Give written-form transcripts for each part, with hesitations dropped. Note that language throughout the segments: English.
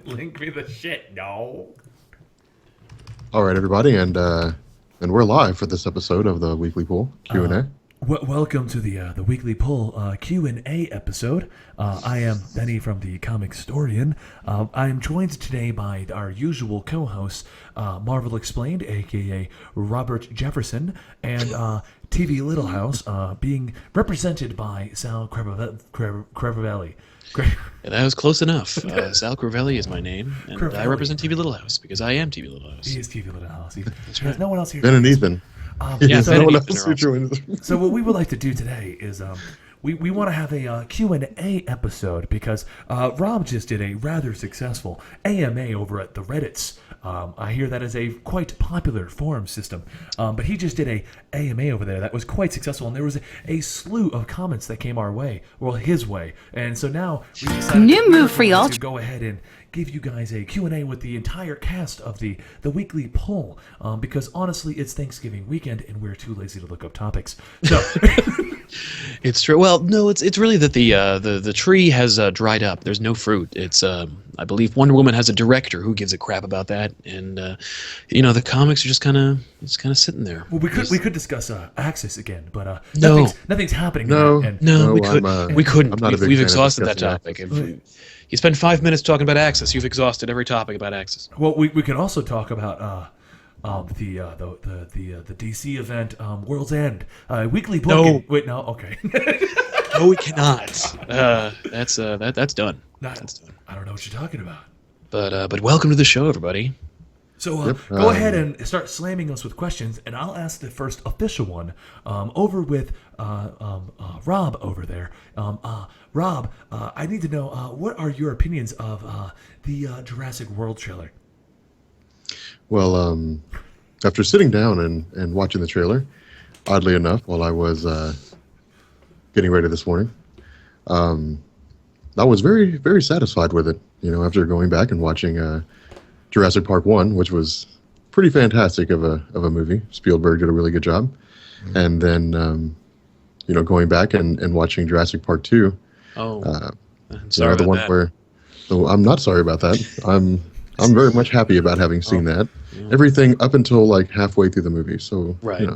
Link me the shit, no. All right, everybody, and we're live for this episode of the Weekly Pool Q&A. Welcome to the Weekly Pull Q&A episode. I am Benny from the Comic Historian. I am joined today by our usual co-hosts, Marvel Explained, a.k.a. Robert Jefferson, and TV Little House, being represented by Sal Crevavelli. Yeah, that was close enough. Sal Crivelli is my name, and I represent TV Little House because I am TV Little House. He is TV Little House. There's no one else here. Ben and Ethan. Yeah, so, Ben No and one Ethan else are who awesome. joined. So what we would like to do today is we want to have a Q&A episode because Rob just did a rather successful AMA over at the Reddits. I hear that is a quite popular forum system, but he just did a AMA over there that was quite successful, and there was a slew of comments that came our way, well, his way, and so now we decided New move for y'all to go ahead and give you guys a Q&A with the entire cast of the Weekly Poll, because honestly, it's Thanksgiving weekend, and we're too lazy to look up topics. So, It's true. Well, no, it's really that the tree has dried up. There's no fruit. It's I believe Wonder Woman has a director who gives a crap about that, and the comics are just kind of sitting there. well, we could discuss Axis again, but No. nothing's happening. No. And No, we No, couldn't. I'm, We couldn't. I'm not a big We've fan of exhausted that discussing topic. You spend 5 minutes talking about Axis. You've exhausted every topic about Axis. well, we can also talk about the DC event, World's End, weekly book. No. Wait, no, okay. No, we cannot. That's done. That's done. I don't know what you're talking about. But welcome to the show, everybody. So Yep, go ahead and start slamming us with questions, and I'll ask the first official one over with Rob over there. Rob, I need to know what are your opinions of the Jurassic World trailer? Well, after sitting down and watching the trailer, oddly enough, while I was getting ready this morning, I was very, very satisfied with it. After going back and watching Jurassic Park 1, which was pretty fantastic of a movie. Spielberg did a really good job. And then, going back and watching Jurassic Park 2. Oh, I'm sorry the about one that. where I'm not sorry about that. I'm very much happy about having seen that. Yeah. Everything up until like halfway through the movie. So Right.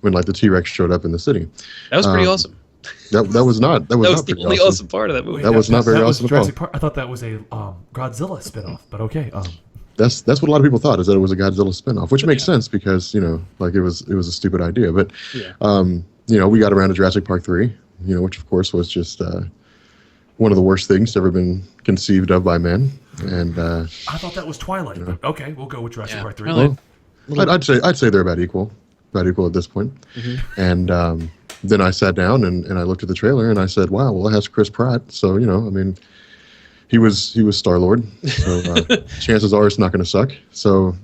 when like the T-Rex showed up in the city. That was pretty awesome. That was not That was not the pretty only awesome part of that movie. That was not very was awesome at all. Jurassic Park. I thought that was a Godzilla spinoff, but okay. That's what a lot of people thought, is that it was a Godzilla spinoff, which makes sense because like it was a stupid idea. But Yeah. we got around to Jurassic Park 3, which of course was just one of the worst things to ever been conceived of by men. And I thought that was Twilight, but okay, we'll go with Jurassic Park 3. Well, I'd say they're about equal at this point. And then I sat down and I looked at the trailer and I said, wow, well, it has Chris Pratt, so he was Star-Lord, so chances are it's not going to suck. So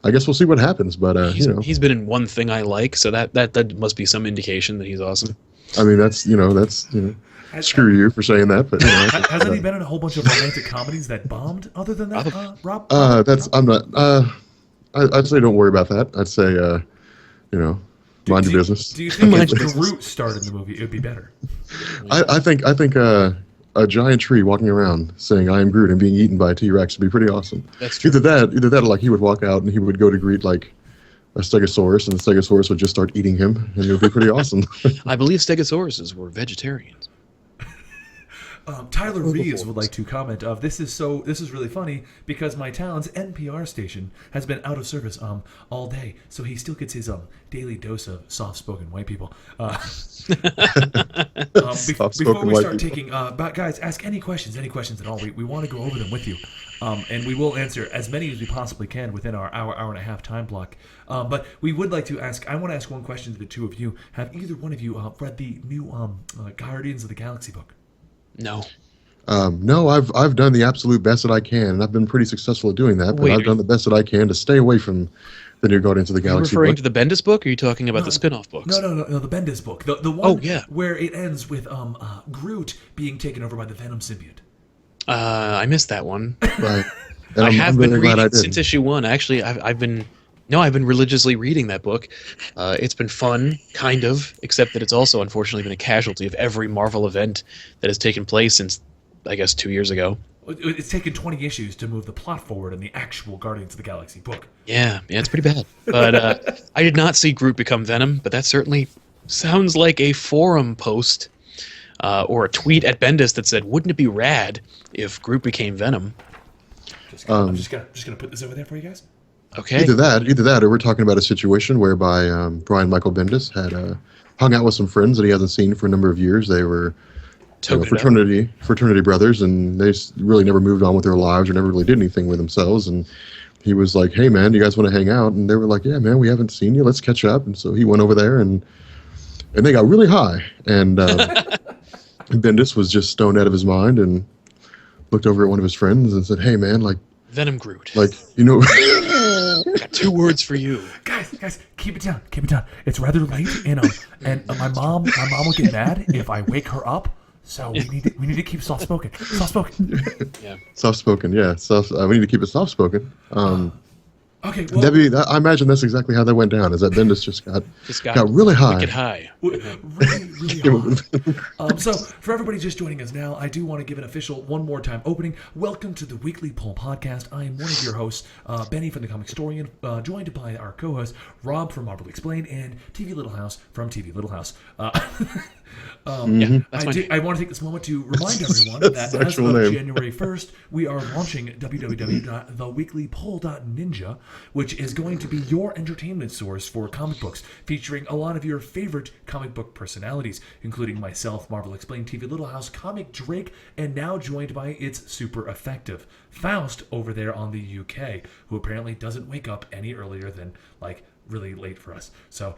I guess we'll see what happens. But he's been in One Thing I Like, so that must be some indication that he's awesome. I mean that's screw you for saying that, but Hasn't he been in a whole bunch of romantic comedies that bombed? Other than that, Rob? I'm not. I'd say don't worry about that. I'd say mind your business. Do you think Mind if your business. Groot starred in the movie, it would be better? I think a giant tree walking around saying "I am Groot" and being eaten by a T-Rex would be pretty awesome. That's true. Either that, or like he would walk out and he would go to greet like a Stegosaurus, and the Stegosaurus would just start eating him, and it would be pretty awesome. I believe Stegosauruses were vegetarians. Tyler Reeves would like to comment of this is really funny because my town's NPR station has been out of service all day, so he still gets his daily dose of soft-spoken white people. Before we start taking, guys, ask any questions at all. We want to go over them with you, and we will answer as many as we possibly can within our hour and a half time block. But we would like to ask. I want to ask one question to the two of you. Have either one of you read the new Guardians of the Galaxy book? No. No, I've done the absolute best that I can, and I've been pretty successful at doing that. But Wait, I've done the best that I can to stay away from the new Guardians of the Are you Galaxy referring book. to the Bendis book, or are you talking about the spin-off books? No, the Bendis book. The one Oh, yeah. where it ends with Groot being taken over by the Venom symbiote. I missed that one. Right. And I have been really glad reading I did. since issue 1. Actually, I've been religiously reading that book. It's been fun, kind of, except that it's also unfortunately been a casualty of every Marvel event that has taken place since I guess 2 years ago. It's taken 20 issues to move the plot forward in the actual Guardians of the Galaxy book. Yeah, it's pretty bad. But I did not see Groot become Venom, but that certainly sounds like a forum post or a tweet at Bendis that said, "Wouldn't it be rad if Groot became Venom?" I'm just gonna put this over there for you guys. Okay. Either that, or we're talking about a situation whereby Brian Michael Bendis had hung out with some friends that he hasn't seen for a number of years. They were fraternity brothers, and they really never moved on with their lives or never really did anything with themselves. And he was like, "Hey, man, do you guys want to hang out?" And they were like, "Yeah, man, we haven't seen you. Let's catch up." And so he went over there, and they got really high. And Bendis was just stoned out of his mind and looked over at one of his friends and said, "Hey, man, like Venom Groot. like you know." Got 2 words for you. Guys, keep it down. It's rather late, and my mom will get mad if I wake her up. So we need to keep soft spoken. Yeah. Soft spoken, yeah. We need to keep it soft spoken. Okay, well, Debbie, I imagine that's exactly how that went down. Is that Bendis just got really high. Wicked high. really hard. So, for everybody just joining us now, I do want to give an official one more time opening. Welcome to the Weekly Poll Podcast. I am one of your hosts, Benny from the Comic Historian, joined by our co-host, Rob from Marvel Explained, and TV Little House from TV Little House. I want to take this moment to remind everyone that as of January 1st, we are launching www.theweeklypoll.ninja, which is going to be your entertainment source for comic books, featuring a lot of your favorite comic book personalities, including myself, Marvel Explained, TV Little House, Comic Drake, and now joined by its super effective Faust over there on the UK, who apparently doesn't wake up any earlier than, like, really late for us. So,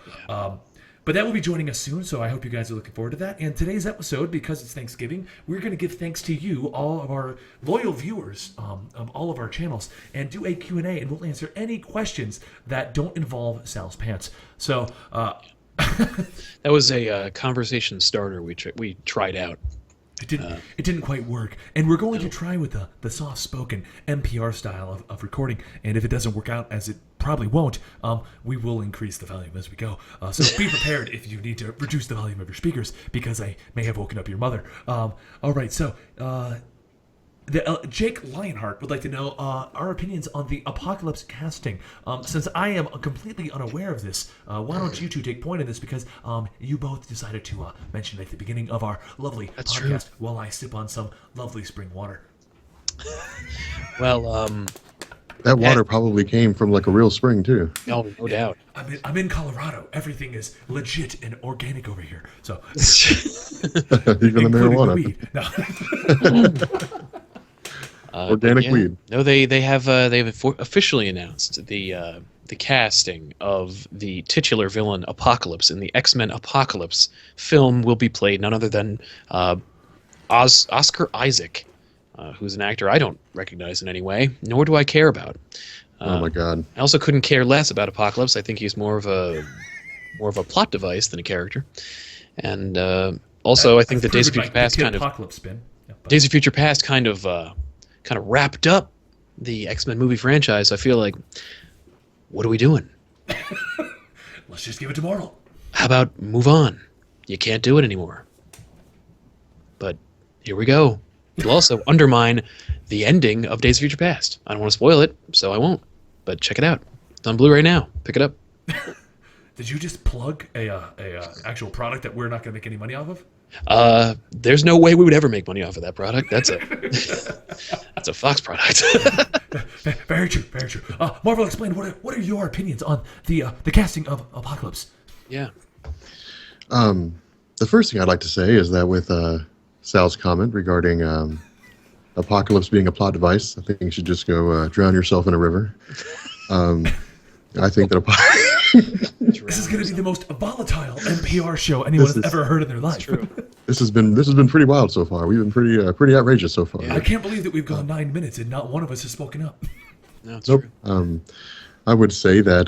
but that will be joining us soon, so I hope you guys are looking forward to that. And today's episode, because it's Thanksgiving, we're going to give thanks to you, all of our loyal viewers of all of our channels, and do a Q&A, and we'll answer any questions that don't involve Sal's pants. So, that was a conversation starter we tried out. It didn't quite work, and we're going to try with the soft-spoken NPR style of recording. And if it doesn't work out, as it probably won't, we will increase the volume as we go. So be prepared if you need to reduce the volume of your speakers, because I may have woken up your mother. All right, so Jake Lionheart would like to know our opinions on the Apocalypse casting. Since I am completely unaware of this, why don't you two take point in this, because you both decided to mention it at the beginning of our lovely podcast while I sip on some lovely spring water. Well, that water probably came from like a real spring too. no doubt. I'm in Colorado. Everything is legit and organic over here. So Even the marijuana. weed. No. Organic weed. No, they have officially announced the casting of the titular villain Apocalypse in the X-Men Apocalypse film will be played none other than Oscar Isaac, who's an actor I don't recognize in any way, nor do I care about. Oh my God! I also couldn't care less about Apocalypse. I think he's more of a plot device than a character, and also I think the Days of Future Past kind of Days of Future Past kind of wrapped up the X-Men movie franchise. I feel like, what are we doing? Let's just give it to Marvel. How about move on? You can't do it anymore. But here we go. It'll also undermine the ending of Days of Future Past. I don't want to spoil it, so I won't. But check it out. It's on Blu-ray now. Pick it up. Did you just plug a actual product that we're not going to make any money off of? There's no way we would ever make money off of that product. That's a that's a Fox product. Very true. Marvel, explain what are your opinions on the casting of Apocalypse? Yeah. The first thing I'd like to say is that with Sal's comment regarding Apocalypse being a plot device, I think you should just go drown yourself in a river. I think that this is going to be the most volatile NPR show anyone has ever heard in their life. True. This has been pretty wild so far. We've been pretty outrageous so far. Yeah, I can't believe that we've gone 9 minutes and not one of us has spoken up. No, it's Nope. true. I would say that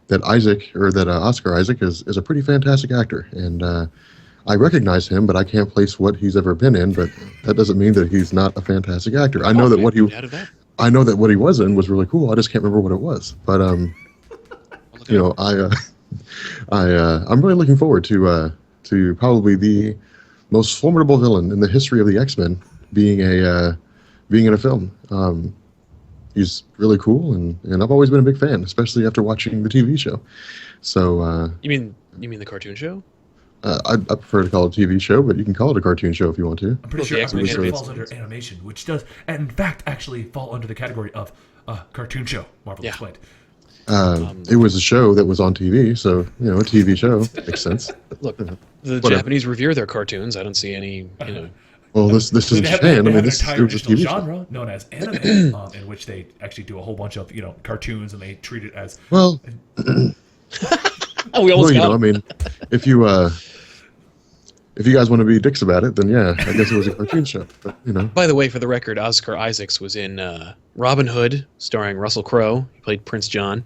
that Oscar Isaac is a pretty fantastic actor, and I recognize him, but I can't place what he's ever been in. But that doesn't mean that he's not a fantastic actor. I know that what he was in was really cool. I just can't remember what it was. But you know, I'm really looking forward to probably the most formidable villain in the history of the X-Men being in a film. He's really cool, and I've always been a big fan, especially after watching the TV show. So You mean the cartoon show? I prefer to call it a TV show, but you can call it a cartoon show if you want to. I'm pretty Well, sure, the I'm pretty sure it X-Men falls under animation, which does, and in fact, actually fall under the category of cartoon show. Marvel Yeah. explained. It was a show that was on TV, so a TV show makes sense. Look, the Whatever. Japanese revere their cartoons. I don't see any. Well, this is They have, Japan. I they mean, have an this entire it was a additional TV show. genre known as anime, in which they actually do a whole bunch of cartoons, and they treat it as Well, Oh, we almost got I mean, if you guys want to be dicks about it, then yeah, I guess it was a cartoon show. But By the way, for the record, Oscar Isaacs was in Robin Hood, starring Russell Crowe. He played Prince John.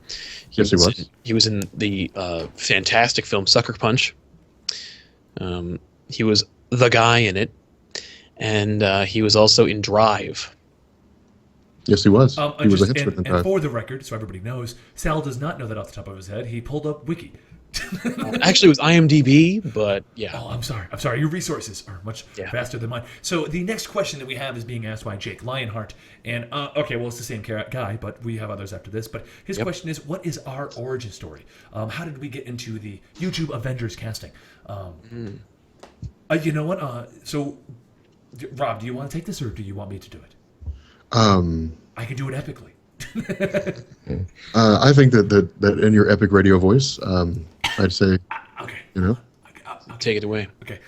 Yes, he was. He was in the fantastic film Sucker Punch. He was the guy in it, and he was also in Drive. yes, he was. He was a and, henchman in and Drive. for the record, so everybody knows, Sal does not know that off the top of his head. He pulled up Wiki. Actually, it was IMDb, but yeah. Oh, I'm sorry. Your resources are much Yeah. faster than mine. So the next question that we have is being asked by Jake Lionheart. And, okay, well, it's the same guy, but we have others after this. But his question is, what is our origin story? How did we get into the YouTube Avengers casting? You know what? So, Rob, do you want to take this, or do you want me to do it? I can do it epically. I think that in your epic radio voice, I'd say, Okay. Take it away. Okay.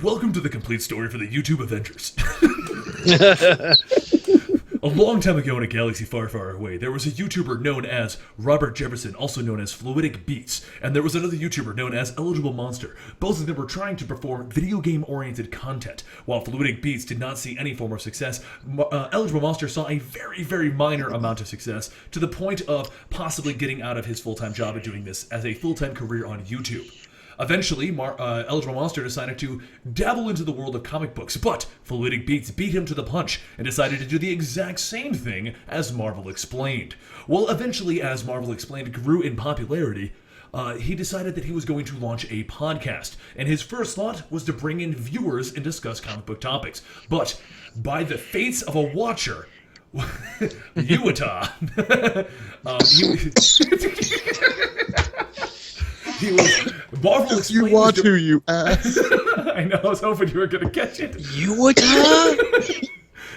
Welcome to the complete story for the YouTube Avengers. A long time ago in a galaxy far, far away, there was a YouTuber known as Robert Jefferson, also known as Fluidic Beats, and there was another YouTuber known as Eligible Monster. Both of them were trying to perform video game-oriented content. While Fluidic Beats did not see any form of success, Eligible Monster saw a very, very minor amount of success, to the point of possibly getting out of his full-time job and doing this as a full-time career on YouTube. Eventually, Eligible Monster decided to dabble into the world of comic books, but Fluidic Beats beat him to the punch and decided to do the exact same thing as Marvel Explained. Well, eventually, as Marvel Explained grew in popularity, he decided that he was going to launch a podcast, and his first thought was to bring in viewers and discuss comic book topics. But by the fates of a watcher, Utah, he was Marvel Explained. you want to, you ass. I know. I was hoping you were going to catch it.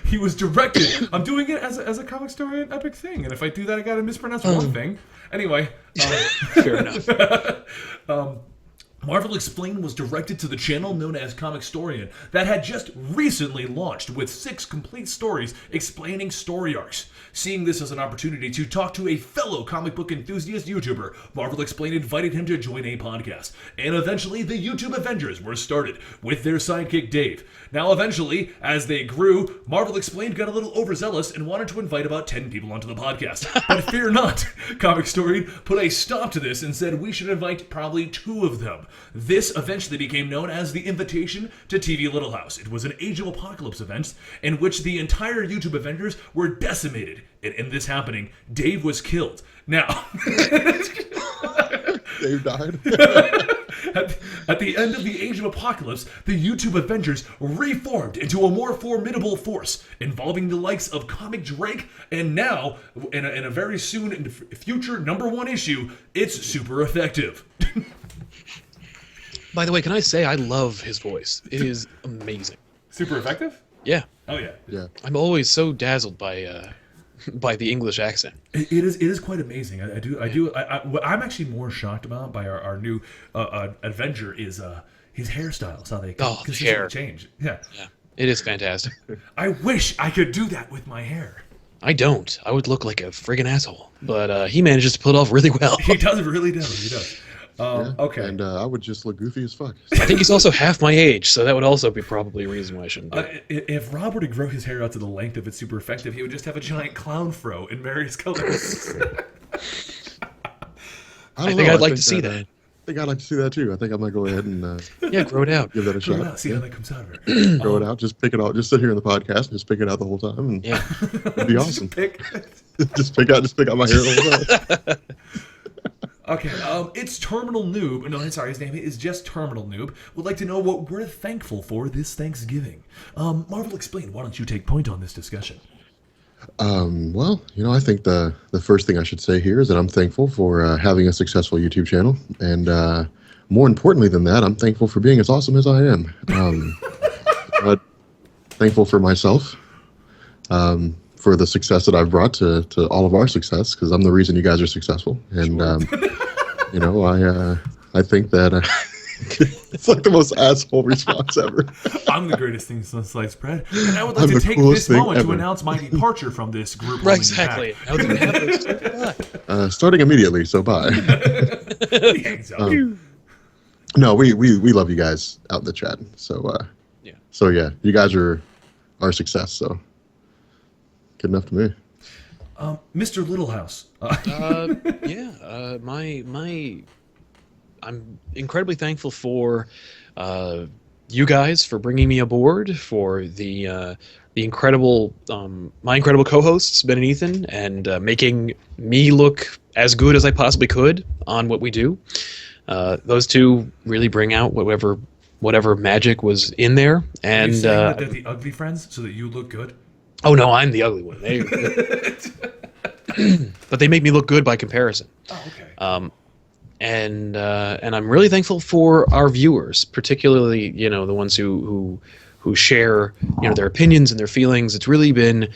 He was directed. I'm doing it as a comic story and epic thing, and if I do that, I got to mispronounce one thing. Anyway, Fair enough. Marvel Explained was directed to the channel known as Comic Storian that had just recently launched with 6 complete stories explaining story arcs. Seeing this as an opportunity to talk to a fellow comic book enthusiast YouTuber, Marvel Explained invited him to join a podcast. And eventually, the YouTube Avengers were started with their sidekick Dave. Now, eventually, as they grew, Marvel Explained got a little overzealous and wanted to invite about 10 people onto the podcast. But fear not, Comic Storian put a stop to this and said we should invite probably 2 of them. This eventually became known as the Invitation to TV Little House. It was an Age of Apocalypse event in which the entire YouTube Avengers were decimated. And in this happening, Dave was killed. Now, Dave died. at the end of the Age of Apocalypse, the YouTube Avengers reformed into a more formidable force, involving the likes of Comic Drake, and now, in a very soon in the future #1 issue, it's super effective. By the way, can I say I love his voice? It is amazing. Super effective? Yeah, Oh yeah. Yeah. I'm always so dazzled by the English accent. It is quite amazing. I'm actually more shocked about by our new Avenger is his hairstyles, how they Oh, the hair. consistently change. Yeah. Yeah, it is fantastic. I wish I could do that with my hair. I don't. I would look like a friggin' asshole. But he manages to pull it off really well. He does really does. He does. Okay. And I would just look goofy as fuck. I think he's also half my age, so that would also be probably a reason why I shouldn't do it. If Rob were to grow his hair out to the length of it's super effective, he would just have a giant clown fro in various colors. I think I'd like to see that. I think I'd like to see that too. I think I might go ahead and Yeah, grow it out. give that a shot. See how that comes out of her. Grow it out. Just pick it out. Just sit here in the podcast and just pick it out the whole time. And Yeah. it'd be awesome. Pick. just pick out my hair the whole time. Okay, it's Terminal Noob. No, sorry, his name is just Terminal Noob. Would like to know what we're thankful for this Thanksgiving. Marvel, explain. Why don't you take point on this discussion? Well, I think the first thing I should say here is that I'm thankful for having a successful YouTube channel, and more importantly than that, I'm thankful for being as awesome as I am. Thankful for myself, for the success that I've brought to all of our success, because I'm the reason you guys are successful. And I think that it's like the most asshole response ever. I'm the greatest thing since sliced bread, and I would like I'm to the take coolest this thing moment to ever. announce my departure from this group. Right, exactly. Now that we have those- Starting immediately, so bye. He hangs up. No, we love you guys out in the chat. So yeah, you guys are our success. So good enough to me. Mr. Littlehouse. I'm incredibly thankful for you guys for bringing me aboard, for the incredible my incredible co-hosts Ben and Ethan, and making me look as good as I possibly could on what we do. Those two really bring out whatever magic was in there. Are And you saying that they're the ugly friends so that you look good? oh no, I'm the ugly one. But they make me look good by comparison. Oh, okay. And I'm really thankful for our viewers, particularly the ones who share their opinions and their feelings. It's really been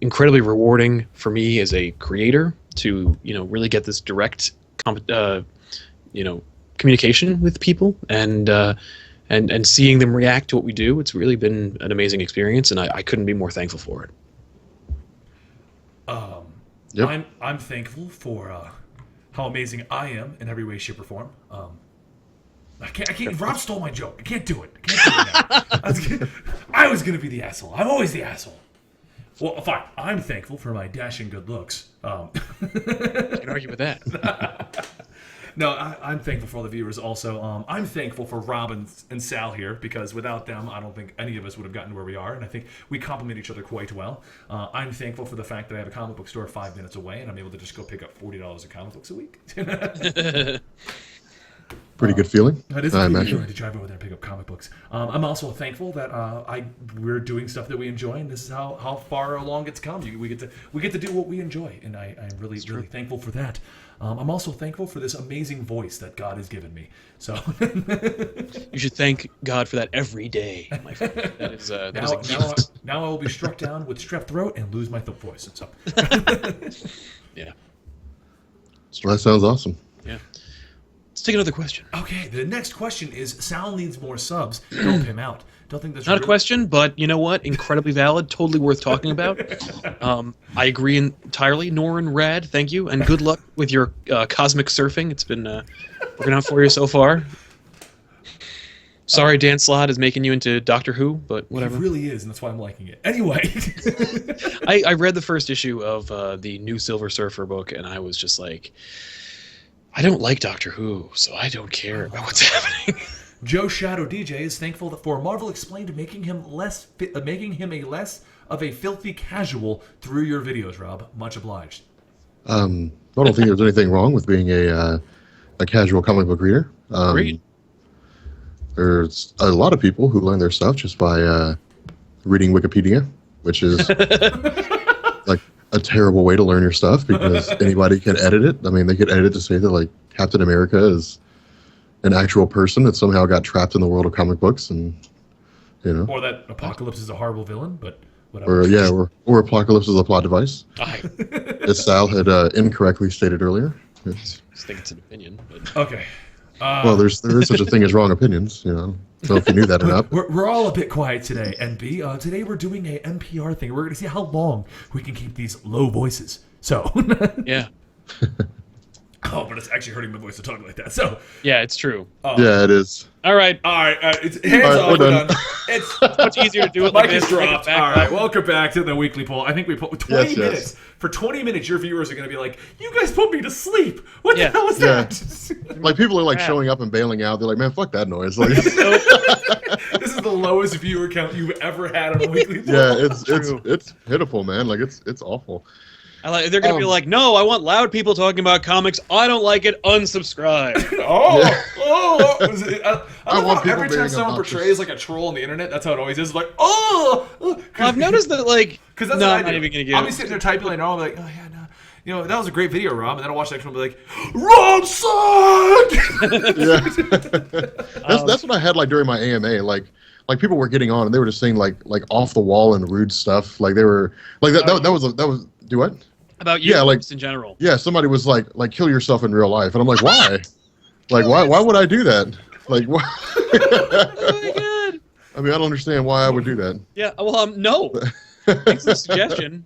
incredibly rewarding for me as a creator to really get this direct communication with people and seeing them react to what we do. It's really been an amazing experience, and I couldn't be more thankful for it. Yep. I'm thankful for how amazing I am in every way, shape, or form. I can't. Rob stole my joke. I can't do it. I was gonna be the asshole. I'm always the asshole. Well, fine. I'm thankful for my dashing good looks. Can't argue with that. No, I'm thankful for all the viewers also. I'm thankful for Rob and Sal here, because without them, I don't think any of us would have gotten where we are, and I think we complement each other quite well. I'm thankful for the fact that I have a comic book store 5 minutes away, and I'm able to just go pick up $40 of comic books a week. Pretty good feeling. It is I pretty imagine. good to drive over there and pick up comic books. I'm also thankful that we're doing stuff that we enjoy, and this is how far along it's come. We get to do what we enjoy, and I'm really thankful for that. I'm also thankful for this amazing voice that God has given me. So You should thank God for that every day, my friend. That is a gift. now I will be struck down with strep throat and lose my voice. So Yeah. Well, that sounds awesome. Yeah. Let's take another question. okay, the next question is: Sal needs more subs. Help him out. Don't think that's Not a question, but you know what? Incredibly valid. Totally worth talking about. I agree entirely. Norin, rad. Thank you, and good luck with your cosmic surfing. It's been working out for you so far. Sorry, Dan Slott is making you into Doctor Who, but whatever. It really is, and that's why I'm liking it. Anyway, I read the first issue of the new Silver Surfer book, and I was just like, I don't like Doctor Who, so I don't care about what's happening. Joe Shadow DJ is thankful that for Marvel Explained making him a less of a filthy casual through your videos. Rob, much obliged. I don't think there's anything wrong with being a casual comic book reader. Agreed. There's a lot of people who learn their stuff just by reading Wikipedia, which is like a terrible way to learn your stuff, because anybody can edit it. I mean, they could edit it to say that like Captain America is an actual person that somehow got trapped in the world of comic books, and Or that Apocalypse is a horrible villain, but whatever. or Apocalypse is a plot device, I as Sal had incorrectly stated earlier. just think it's an opinion. But Okay. Well, there is such a thing as wrong opinions. I don't know if you knew that or not. We're all a bit quiet today, NB. Today we're doing a NPR thing. We're going to see how long we can keep these low voices. So, yeah. oh, but it's actually hurting my voice to talk like that. So, Yeah, it's true. Yeah, it is. All right. all right, it's hands All right, off. we're We're done. done. It's Much easier to do it like mic is this. dropped. All right, welcome back to the weekly poll. I think we put 20 Yes. minutes. For 20 minutes, your viewers are going to be like, "You guys put me to sleep. What Yeah. the hell is Yeah. that?" Like people are like Crap. showing up and bailing out. They're like, man, fuck that noise. Like, This is the lowest viewer count you've ever had on a weekly poll. yeah, it's pitiful, man. Like it's awful. They're gonna be like, no, I want loud people talking about comics. I don't like it. Unsubscribe. I want how people every time being someone obnoxious. portrays like a troll on the internet, that's how it always is. Like, I've noticed that, like, because that's no, what I'm not even gonna get. I'll be sitting there typing later on, I'm like, oh yeah, no, you know, that was a great video, Rob, and then I'll watch the next one and be like, wrong side. Yeah. That's what I had like during my AMA. Like people were getting on and they were just saying like off the wall and rude stuff. Like they were like that was do what? About you, like just in general. Yeah, somebody was like kill yourself in real life, and I'm like, why? Like why would I do that? Like why? Oh my god. I mean, I don't understand why I would do that. Yeah. Well, no. Thanks for the suggestion.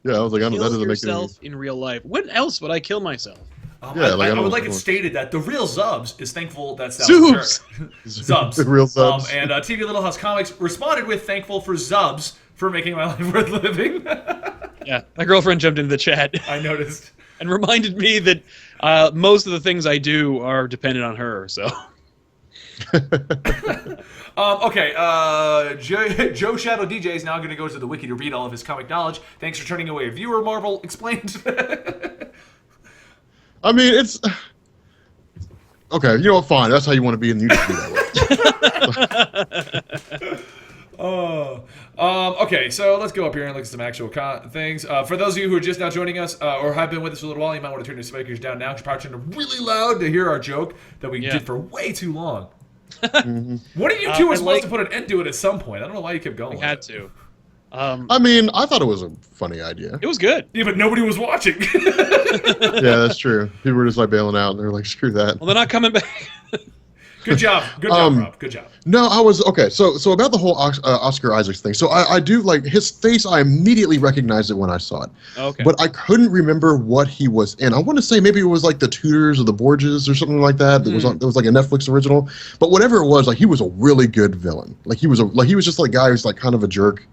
Yeah, I was like, that Kill doesn't make yourself in real life. When else would I kill myself? I would like it stated that the real Zubs is thankful that Zubs. Zubs. The real Zubs. And TV Little House Comics responded with thankful for Zubs for making my life worth living. Yeah, my girlfriend jumped into the chat. I noticed. And reminded me that most of the things I do are dependent on her, so. Okay, Joe Shadow DJ is now going to go to the wiki to read all of his comic knowledge. Thanks for turning away a viewer, Marvel explained. I mean, it's okay. You know what? Fine. That's how you want to be, and you just be that way. Okay, so let's go up here and look at some actual things. For those of you who are just now joining us or have been with us for a little while, you might want to turn your speakers down now because you're probably turning really loud to hear our joke that we did for way too long. One of you two was supposed to put an end to it at some point. I don't know why you kept going. We had to. I mean, I thought it was a funny idea. It was good. Yeah, but nobody was watching. Yeah, that's true. People were just like bailing out, and they're like, "Screw that." Well, they're not coming back. Good job, Rob. Good job. No, I was okay. So about the whole Oscar Isaacs thing. So I do like his face. I immediately recognized it when I saw it. Okay. But I couldn't remember what he was in. I want to say maybe it was like the Tudors or the Borgias or something like that. It was like a Netflix original. But whatever it was, like he was a really good villain. Like he was just like a guy who's like kind of a jerk,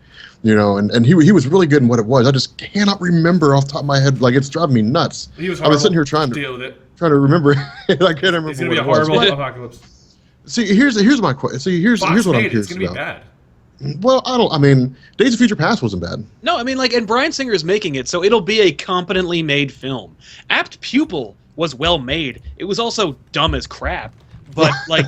you know. And he was really good in what it was. I just cannot remember off the top of my head. Like it's driving me nuts. He was I've been sitting here trying deal with it. to remember. I can't remember. It's gonna be a horrible apocalypse. See, here's my question. See, here's what I'm curious It's gonna about. be bad. Well, I mean, Days of Future Past wasn't bad. No, I mean, like, and Bryan Singer is making it, so it'll be a competently made film. Apt Pupil was well made. It was also dumb as crap, but like,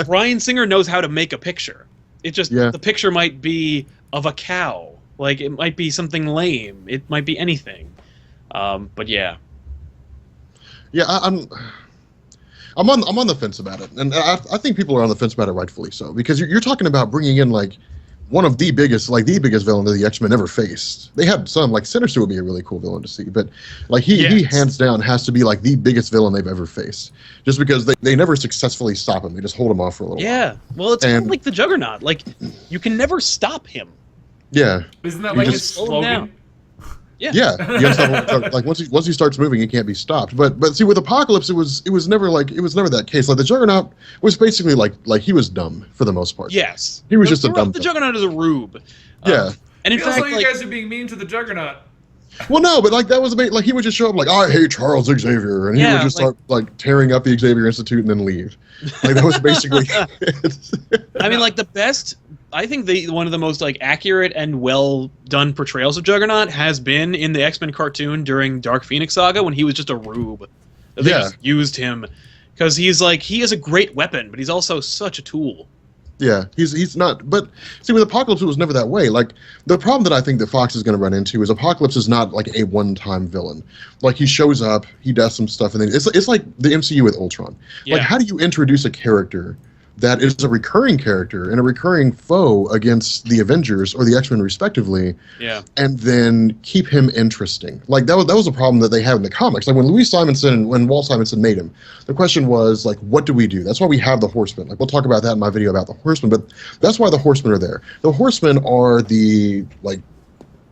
Bryan Singer knows how to make a picture. It just the picture might be of a cow, like it might be something lame. It might be anything. But yeah. Yeah, I'm on the fence about it, and I think people are on the fence about it rightfully so, because you're talking about bringing in like one of the biggest villain that the X-Men ever faced. They had some, like Sinister would be a really cool villain to see, but like he hands down has to be like the biggest villain they've ever faced, just because they never successfully stop him. They just hold him off for a little while. Yeah, well, it's kind of like the Juggernaut. Like you can never stop him. Yeah. Isn't that like his slogan? Yeah. Like once he starts moving, he can't be stopped. But see, with Apocalypse, it was never that case. Like the Juggernaut was basically like he was dumb for the most part. Yes, he was just a dumb. The Juggernaut is a rube. Yeah, and in fact, also you guys are being mean to the Juggernaut. Well, no, but like that was like he would just show up like, I hate Charles Xavier, and he would just start like tearing up the Xavier Institute and then leave. Like that was basically. I mean, like the best. I think one of the most like accurate and well done portrayals of Juggernaut has been in the X-Men cartoon during Dark Phoenix Saga when he was just a rube. They just used him because he is a great weapon, but he's also such a tool. Yeah, he's not. But see, with Apocalypse, it was never that way. Like the problem that I think that Fox is going to run into is Apocalypse is not like a one-time villain. Like he shows up, he does some stuff, and then it's like the MCU with Ultron. Yeah. Like how do you introduce a character that is a recurring character and a recurring foe against the Avengers or the X-Men respectively, and then keep him interesting? Like that was a problem that they had in the comics. Like when when Walt Simonson made him, the question was like, what do we do? That's why we have the Horsemen. Like we'll talk about that in my video about the Horsemen, but that's why the Horsemen are there. The Horsemen are the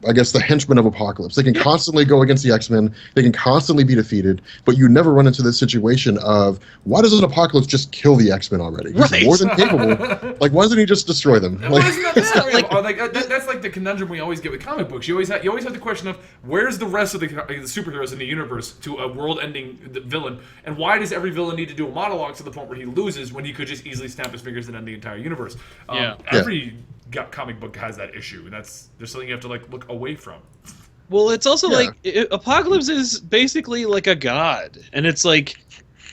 I guess the henchmen of Apocalypse. They can constantly go against the X-Men. They can constantly be defeated, but you never run into this situation of why doesn't Apocalypse just kill the X-Men already? He's more than capable. Like, why doesn't he just destroy them? Well, isn't that that's like the conundrum we always get with comic books. You always have the question of where's the rest of the superheroes in the universe to a world-ending villain, and why does every villain need to do a monologue to the point where he loses when he could just easily snap his fingers and end the entire universe? Every comic book has that issue, and there's something you have to look away from. Well, it's also Yeah. like Apocalypse is basically like a god, and it's like,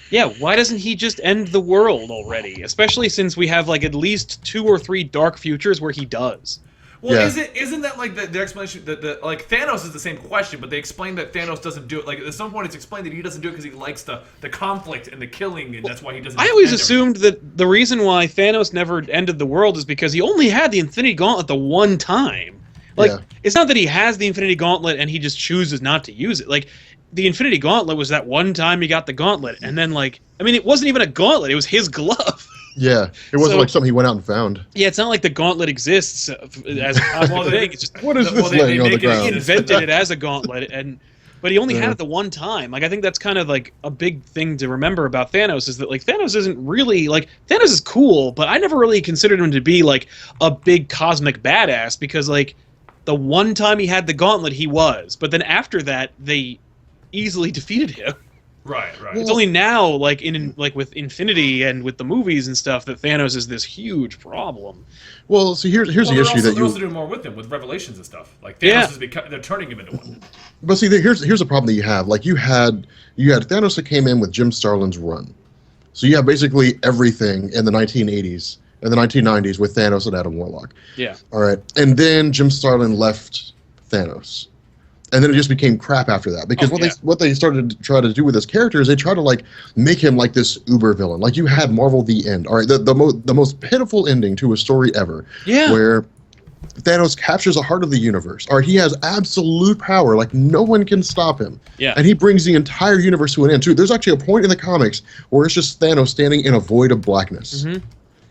yeah, why doesn't he just end the world already? Especially since we have like at least 2 or 3 dark futures where he does. Well, Yeah. isn't that like the explanation that like Thanos is the same question, but they explain that Thanos doesn't do it. Like at some point, it's explained that he doesn't do it because he likes the conflict and the killing, and that's why he doesn't. I always assumed that the reason why Thanos never ended the world is because he only had the Infinity Gauntlet the one time. Like, Yeah. it's not that he has the Infinity Gauntlet and he just chooses not to use it. Like, the Infinity Gauntlet was that one time he got the gauntlet, and then, like, I mean, it wasn't even a gauntlet, it was his glove. Yeah, it wasn't So- like something he went out and found. Yeah, it's not like the gauntlet exists as a cosmic thing. It's just What is Well, this they laying on the make it he ground? exist. invented it as a gauntlet, but he only had Yeah. it the one time. Like, I think that's kind of like a big thing to remember about Thanos is that like Thanos isn't really like Thanos is cool, but I never really considered him to be like a big cosmic badass because like the one time he had the gauntlet he was, but then after that they easily defeated him. Right. It's only now, like like with Infinity and with the movies and stuff, that Thanos is this huge problem. Well, see, here's the issue they're that also you. doing more with him with Revelations and stuff. Like Thanos Yeah. is they're turning him into one. But see, here's a problem that you have. Like you had Thanos that came in with Jim Starlin's run, so you have basically everything in the 1980s and the 1990s with Thanos and Adam Warlock. Yeah. All right, and then Jim Starlin left Thanos, and then it just became crap after that because what they started to try to do with this character is they try to like make him like this uber villain. Like you had Marvel the End. All right, the most pitiful ending to a story ever. Yeah. Where Thanos captures the heart of the universe. All right, he has absolute power. Like no one can stop him. Yeah. And he brings the entire universe to an end too. There's actually a point in the comics where it's just Thanos standing in a void of blackness. Mhm.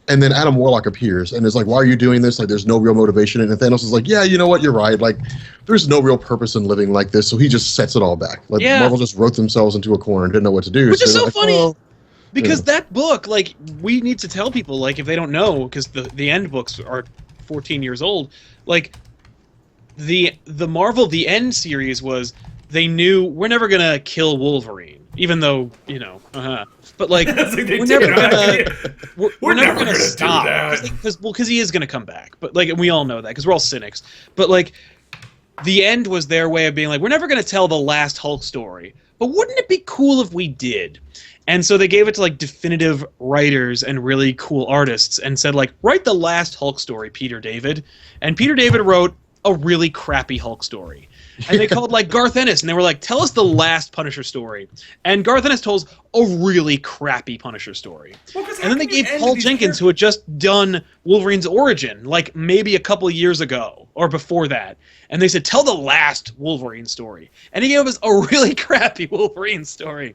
And then Adam Warlock appears and is like, why are you doing this? Like, there's no real motivation. And Thanos is like, yeah, you know what? You're right. Like, there's no real purpose in living like this. So he just sets it all back. Like, Yeah. Marvel just wrote themselves into a corner and didn't know what to do. Which is they're so like, funny. "Oh." Because Yeah. that book, like, we need to tell people, like, if they don't know, because the end books are 14 years old, like, the Marvel The End series was, they knew we're never going to kill Wolverine, even though, you know, but, like, It's like they we're did never it. gonna, we're never never gonna gonna do stop. that. Because he is going to come back. But, like, and we all know that, because we're all cynics. But, like, The End was their way of being like, we're never going to tell the last Hulk story, but wouldn't it be cool if we did? And so they gave it to like definitive writers and really cool artists and said like, write the last Hulk story, Peter David. And Peter David wrote a really crappy Hulk story. And they called like Garth Ennis and they were like, tell us the last Punisher story. And Garth Ennis told us a really crappy Punisher story. Well, 'cause how And then they can you gave end Paul these Jenkins, who had just done Wolverine's origin, like maybe a couple of years ago or before that. And they said, tell the last Wolverine story. And he gave us a really crappy Wolverine story.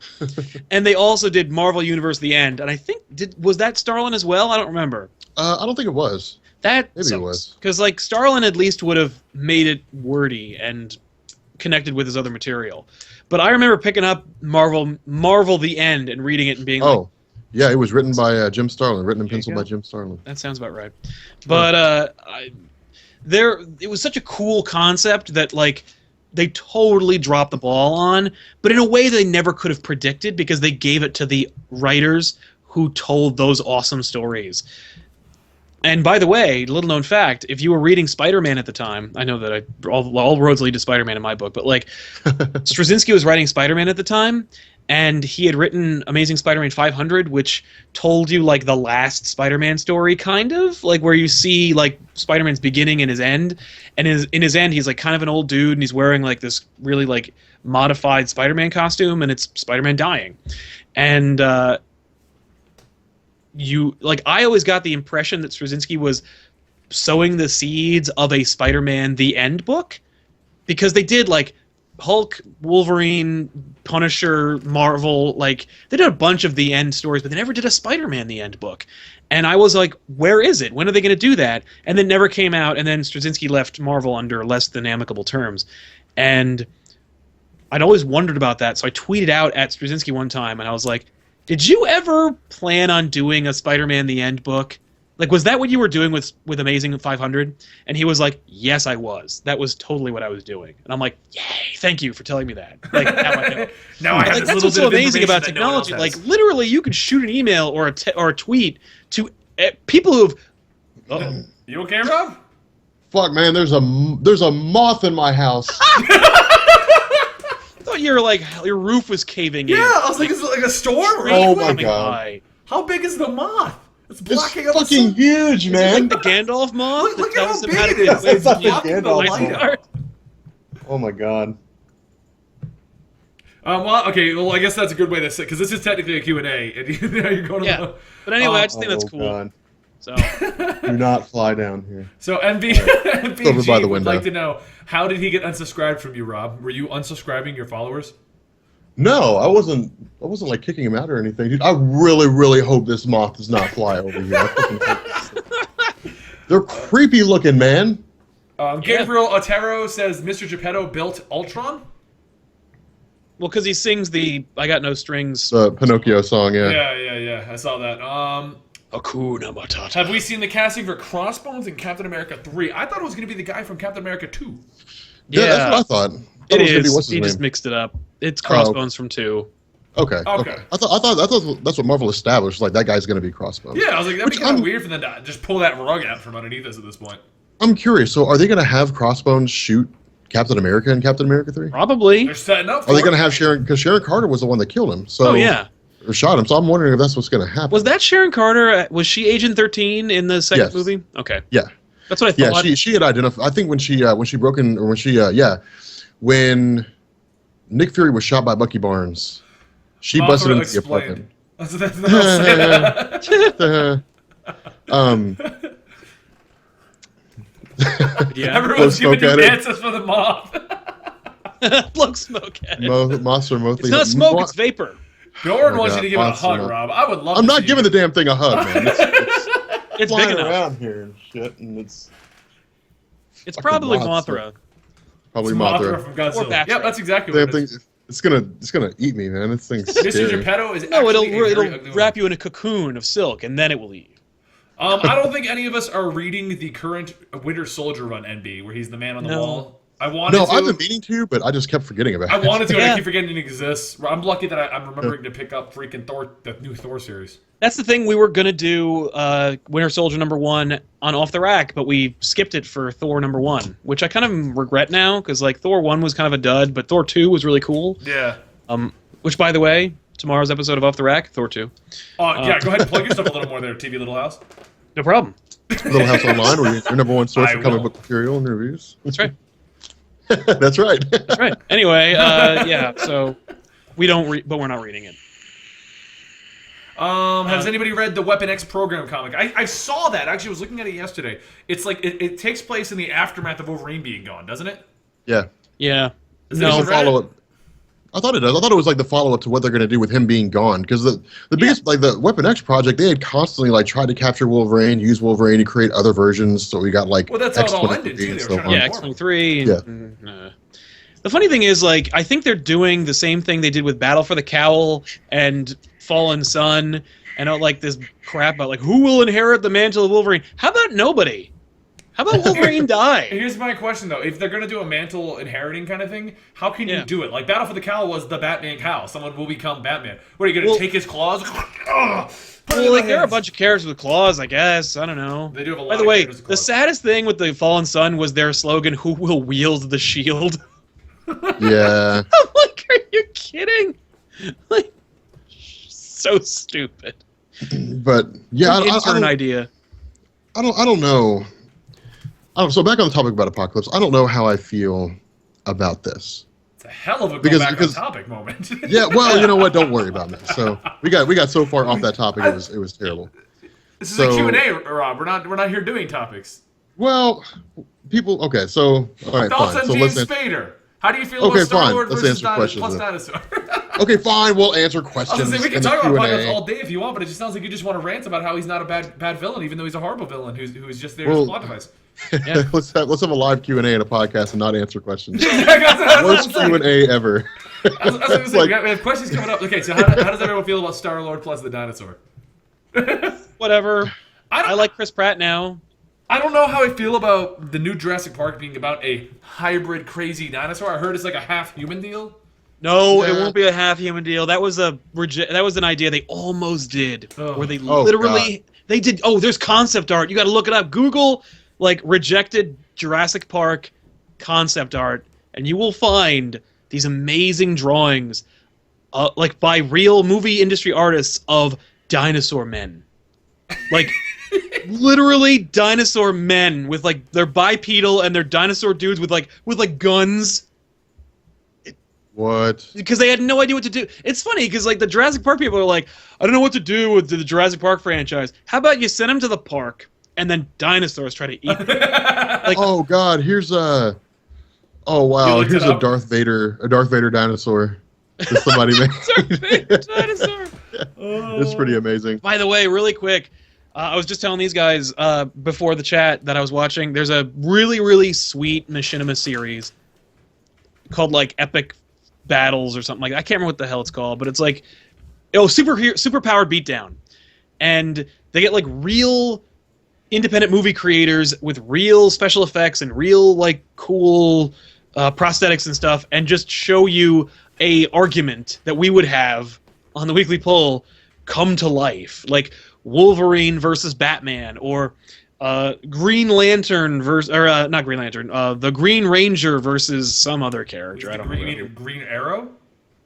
And they also did Marvel Universe The End. And I think, was that Starlin as well? I don't remember. I don't think it was. That Maybe it was. Because like Starlin at least would have made it wordy and connected with his other material. But I remember picking up Marvel The End and reading it and being like, Oh, yeah, it was written by Jim Starlin, written and There you penciled go. by Jim Starlin. that sounds about right. But it was such a cool concept that like they totally dropped the ball on, but in a way they never could have predicted because they gave it to the writers who told those awesome stories. And by the way, little known fact, if you were reading Spider-Man at the time, I know that all roads lead to Spider-Man in my book, but like Straczynski was writing Spider-Man at the time, and he had written Amazing Spider-Man 500, which told you like the last Spider-Man story, kind of like where you see like Spider-Man's beginning and his end, and in his end he's like kind of an old dude and he's wearing like this really like modified Spider-Man costume, and it's Spider-Man dying, and I always got the impression that Straczynski was sowing the seeds of a Spider-Man The End book, because they did like Hulk, Wolverine, Punisher, Marvel, like they did a bunch of The End stories, but they never did a Spider-Man The End book. And I was like, where is it? When are they going to do that? And then never came out, and then Straczynski left Marvel under less than amicable terms. And I'd always wondered about that, so I tweeted out at Straczynski one time, and I was like, did you ever plan on doing a Spider-Man The End book? Like, was that what you were doing with Amazing 500? And he was like, yes, I was. That was totally what I was doing. And I'm like, yay, thank you for telling me that. Like, now I know. Now I have Like, this that's little what's bit so of amazing about information that no one else technology. has. Like, literally, you could shoot an email or a tweet to people who've... You okay, Rob? Fuck, man, there's a moth in my house. I thought your roof was caving in. Yeah, I was like, is it like a storm? Oh my Coming God. by. How big is the moth? It's It's blocking out the fucking sun. huge, Is it man. like the Gandalf moth? Look that at how tells him big how to it get is. away It's from like the blocking the Gandalf light moth. out. Oh my God. Well, okay. Well, I guess that's a good way to say because this is technically a Q&A, and now you're going to. Yeah. But anyway, I just think that's Oh, cool. God. So Do not fly down here. So MV, Over by MVG the would window. like to know, how did he get unsubscribed from you, Rob? Were you unsubscribing your followers? No, I wasn't like kicking him out or anything. Dude, I really, really hope this moth does not fly over here. I fucking hate this. They're creepy looking, man. Gabriel Otero says Mr. Geppetto built Ultron. well, because he sings the "I Got No Strings." The Pinocchio song, yeah. Yeah. I saw that. Hakuna Matata. Have we seen the casting for Crossbones in Captain America 3? I thought it was going to be the guy from Captain America 2. Yeah, that's what I thought. It was gonna be, is. what's his He name? just mixed it up. It's Crossbones from 2. Okay. Okay. I thought that's what Marvel established. Like that guy's gonna be Crossbones. Yeah, I was like, that'd be Which kind of I'm- weird for them to just pull that rug out from underneath us at this point. I'm curious. So, are they gonna have Crossbones shoot Captain America in Captain America 3? Probably. They're setting up for Are they gonna it. have Sharon? Because Sharon Carter was the one that killed him. So Oh yeah. or shot him. So I'm wondering if that's what's gonna happen. Was that Sharon Carter? Was she Agent 13 in the second Yes. movie? Okay. Yeah. That's what I Yeah, thought. she had identified. I think when she broke in, or when Nick Fury was shot by Bucky Barnes, she Mothra busted into the explained. apartment. That's Yeah. Everyone's Blow giving smoke you at it. answers for the moth. Blow smoke at it. Moths or It's not smoke, it's vapor. Bjorn Oh my wants you God, to give it a awesome. hug, Rob. I would love I'm to not see giving you. the damn thing a hug, man. It's It's flying big enough. around here and shit, and it's It's fucking probably moths, Mothra. probably Mothra Mothra. from Godzilla. Batra. Yep, that's exactly what Damn it thing, is. it's gonna eat me, man. This thing's Mr. scary. Geppetto is No, actually a very it'll ugly wrap you in a cocoon of silk, and then it will eat you. I don't think any of us are reading the current Winter Soldier run NB, where he's the man on the No. wall. I wanted No, to. I've been meaning to, but I just kept forgetting about it. I wanted to, and I Yeah. keep forgetting it exists. I'm lucky that I'm remembering to pick up freaking Thor, the new Thor series. That's the thing. We were gonna do Winter Soldier #1 on Off the Rack, but we skipped it for Thor #1, which I kind of regret now because like Thor 1 was kind of a dud, but Thor 2 was really cool. Yeah. Which, by the way, tomorrow's episode of Off the Rack, Thor 2. Yeah, go ahead and plug yourself a little more there, TV Little House. No problem. Little House Online, where you're your number one source I for comic will. book material and reviews. That's right. That's right. That's right. Anyway, yeah. So we don't, but we're not reading it. Has anybody read the Weapon X program comic? I saw that. Actually, I was looking at it yesterday. It's like it takes place in the aftermath of Wolverine being gone, doesn't it? Yeah. Yeah. Is No. it It's a follow-up. I thought it does. I thought it was like the follow-up to what they're going to do with him being gone. Because the biggest, like the Weapon X project, they had constantly like tried to capture Wolverine, use Wolverine to create other versions. So we got like Well, that's how it all X-23 ended, too. and They were so trying on. to- Yeah, X-23. Yeah. The funny thing is, like, I think they're doing the same thing they did with Battle for the Cowl and Fallen Sun, and like this crap about like who will inherit the mantle of Wolverine. How about nobody? How about Wolverine die? Here's my question though: if they're gonna do a mantle inheriting kind of thing, how can Yeah. you do it? Like Battle for the Cowl was the Batman cowl. Someone will become Batman. What are you gonna Well- take his claws? Ugh, put it in Well, my like there are a hands. bunch of characters with claws, I guess. I don't know. They do have a lot By the of way, characters with the claws. saddest thing with the Fallen Sun was their slogan, "Who will wield the shield?" Yeah. I'm like, are you kidding? Like, so stupid. But yeah, I Intern don't, idea. I don't know. So back on the topic about Apocalypse, I don't know how I feel about this. It's a hell of a go Because- back on because- topic moment. Yeah, well, you know what? Don't worry about me. So we got so far off that topic, it was terrible. This is So- a Q&A, Rob. We're not here doing topics. Well, people. Okay, so all right, Thoughts fine. on So James let's. Spader. How do you feel Okay, about Star fine. Lord Let's versus answer questions plus then. Dinosaur? Okay, fine. We'll answer I was questions gonna say we can in the talk about Q&A. podcast all day if you want, but it just sounds like you just want to rant about how he's not a bad villain, even though he's a horrible villain who's just there as a Well- plot device. Yeah. let's have a live Q&A in a podcast and not answer questions. That's what Worst I'm saying. Q&A ever. I was gonna It's say, like- we have questions coming up. Okay, so how does everyone feel about Star Lord plus the dinosaur? Whatever. I don't- I like Chris Pratt now. I don't know how I feel about the new Jurassic Park being about a hybrid crazy dinosaur. I heard it's like a half human deal. No, Yeah. it won't be a half human deal. That was an idea they almost did, Oh. where they Oh, literally they did. Oh, there's concept art. You got to look it up. Google like rejected Jurassic Park concept art, and you will find these amazing drawings, like by real movie industry artists of dinosaur men, like literally dinosaur men with like they're bipedal and they're dinosaur dudes with like guns. What? Because they had no idea what to do. It's funny because like the Jurassic Park people are like, I don't know what to do with the Jurassic Park franchise. How about you send them to the park and then dinosaurs try to eat them? Like, Oh God, here's a. Oh You wow, looked here's it a up? Darth Vader dinosaur that somebody made. dinosaur. It's pretty amazing. By the way, really quick, I was just telling these guys before the chat that I was watching. There's a really, really sweet machinima series called like Epic Battles or something like that. I can't remember what the hell it's called, but it's like, super powered beatdown, and they get like real independent movie creators with real special effects and real like cool prosthetics and stuff, and just show you a argument that we would have on the weekly poll come to life, like Wolverine versus Batman, or Green Lantern versus, or not Green Lantern, the Green Ranger versus some other character. I don't know. You mean Green Arrow?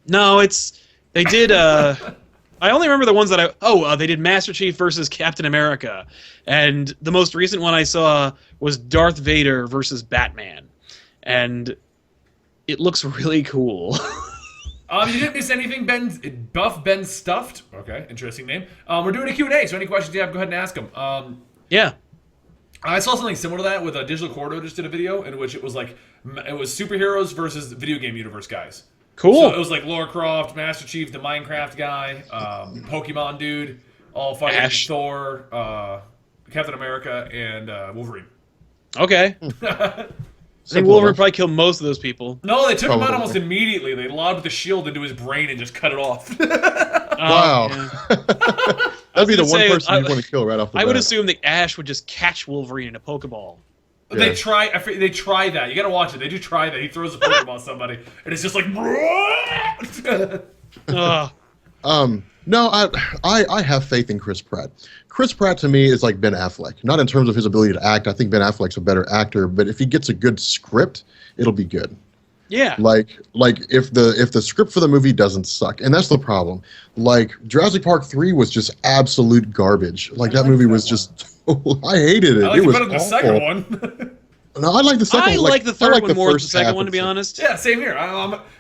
No, they did. I only remember the ones that they did Master Chief versus Captain America, and the most recent one I saw was Darth Vader versus Batman, and it looks really cool. You didn't miss anything, Ben Stuffed. Okay, interesting name. We're doing a Q&A, so any questions you have, go ahead and ask them. Yeah. I saw something similar to that with Digital Corridor just did a video in which it was superheroes versus video game universe guys. Cool. So it was like Lara Croft, Master Chief, the Minecraft guy, Pokemon dude, all fighting Ash. Thor, Captain America, and Wolverine. Okay. I think Wolverine probably killed most of those people. No, they took him out Probably. almost immediately. They lobbed the shield into his brain and just cut it off. Wow. Yeah. That'd be the gonna one say, person you want to kill right off the bat. I would assume that Ash would just catch Wolverine in a Pokeball. They Yeah. try. They try that. You gotta watch it. They do try that. He throws a Pokeball at somebody, and it's just like. Ugh. No, I have faith in Chris Pratt. Chris Pratt to me is like Ben Affleck. Not in terms of his ability to act. I think Ben Affleck's a better actor, but if he gets a good script, it'll be good. Yeah. Like if the script for the movie doesn't suck, and that's the problem. Like Jurassic Park 3 was just absolute garbage. Like that movie was just I hated it. I like It it was better than the awful. second one. No, I like the second I one. like the third one more than the first second half one, to be of it. honest. Yeah, same here.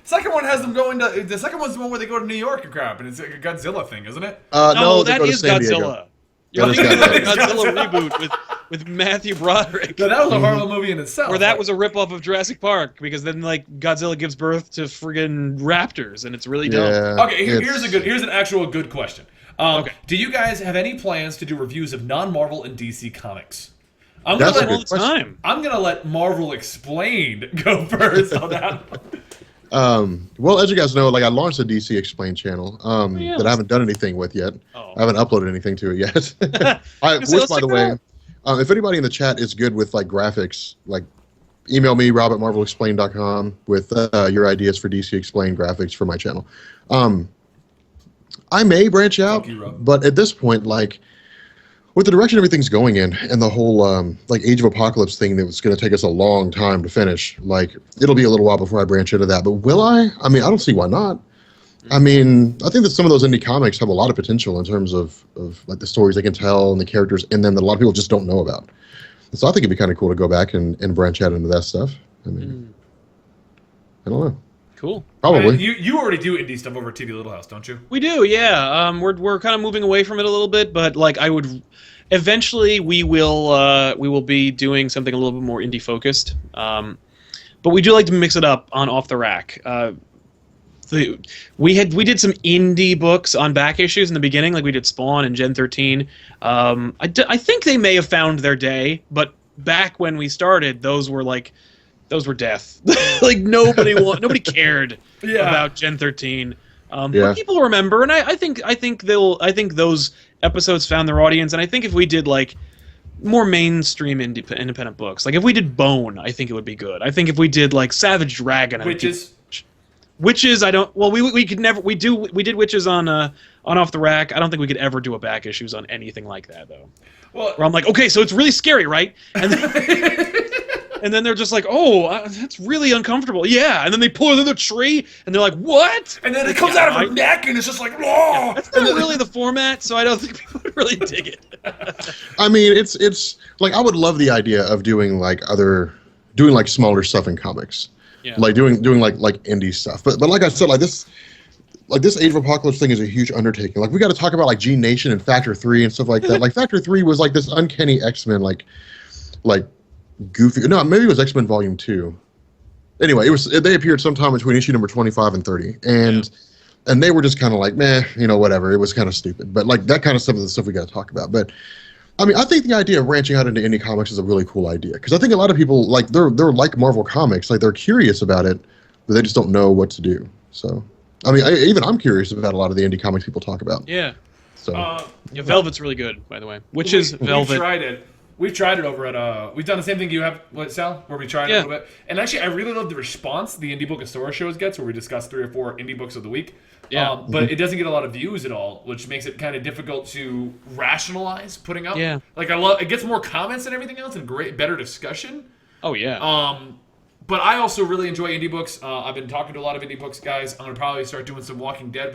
Second one has them going to. The second one's the one where they go to New York and crap, and it's like a Godzilla thing, isn't it? No, they that go to is San Diego. Godzilla. You're That is thinking of the Godzilla. Godzilla reboot with Matthew Broderick. No, that was a horrible movie in itself. Where that was a ripoff of Jurassic Park, because then like Godzilla gives birth to friggin' raptors, and it's really dumb. Yeah. Okay, here's an actual good question. Okay. Do you guys have any plans to do reviews of non-Marvel and DC comics? I'm That's gonna a let, All the time. I'm gonna let Marvel Explained go first on that one. Well, as you guys know, like I launched a DC Explained channel yeah. that I haven't done anything with yet. Oh. I haven't uploaded anything to it yet. Let's Which, by check the it way, out. if anybody in the chat is good with like graphics, like email me rob@marvelexplained.com with your ideas for DC Explained graphics for my channel. I may branch out, Fuck you, Rob. but at this point, like with the direction everything's going in and the whole like Age of Apocalypse thing that was going to take us a long time to finish, like it'll be a little while before I branch into that. But will I? I mean, I don't see why not. I mean, I think that some of those indie comics have a lot of potential in terms of like the stories they can tell and the characters in them that a lot of people just don't know about. So I think it'd be kind of cool to go back and branch out into that stuff. I mean, I don't know. Cool. Probably. You already do indie stuff over at TV Little House, don't you? We do, yeah. We're kind of moving away from it a little bit, but like I would, eventually we will be doing something a little bit more indie focused. But we do like to mix it up on Off the Rack. We did some indie books on back issues in the beginning, like we did Spawn and Gen 13. I think they may have found their day, but back when we started, those were death. Like nobody cared about Gen 13. But people remember, and I think those episodes found their audience. And I think if we did like more mainstream independent books, like if we did Bone, I think it would be good. I think if we did like Savage Dragon, Witches, I don't. Well, we could never. We did Witches on Off the Rack. I don't think we could ever do a back issues on anything like that though. Well, Where I'm like, okay, so it's really scary, right? And and then they're just like, oh, that's really uncomfortable. Yeah, and then they pull her in the tree, and they're like, what? And then it comes out of her neck, and it's just like, oh. That's not really the format, so I don't think people would really dig it. I mean, it's like I would love the idea of doing like smaller stuff in comics, like doing like indie stuff. But like I said, like this Age of Apocalypse thing is a huge undertaking. Like we got to talk about like G Nation and Factor 3 and stuff like that. Like Factor 3 was like this uncanny X-Men like goofy. No, maybe it was X-Men Volume 2. Anyway, they appeared sometime between issue number 25 and 30, and they were just kind of like, meh, whatever. It was kind of stupid, but like that kind of stuff is the stuff we got to talk about. But I mean, I think the idea of branching out into indie comics is a really cool idea, because I think a lot of people like they're like Marvel Comics, like they're curious about it, but they just don't know what to do. So. I mean, even I'm curious about a lot of the indie comics people talk about. Yeah. So. Velvet's really good, by the way. Velvet? We've tried it. We've tried it over at. We've done the same thing you have, Sal, where we tried it a little bit. And actually, I really love the response the Indie Book and Store shows gets, where we discuss 3 or 4 indie books of the week. Yeah. But it doesn't get a lot of views at all, which makes it kind of difficult to rationalize putting out. Yeah. Like it gets more comments than everything else and better discussion. Oh yeah. But I also really enjoy indie books. I've been talking to a lot of indie books guys. I'm going to probably start doing some Walking Dead.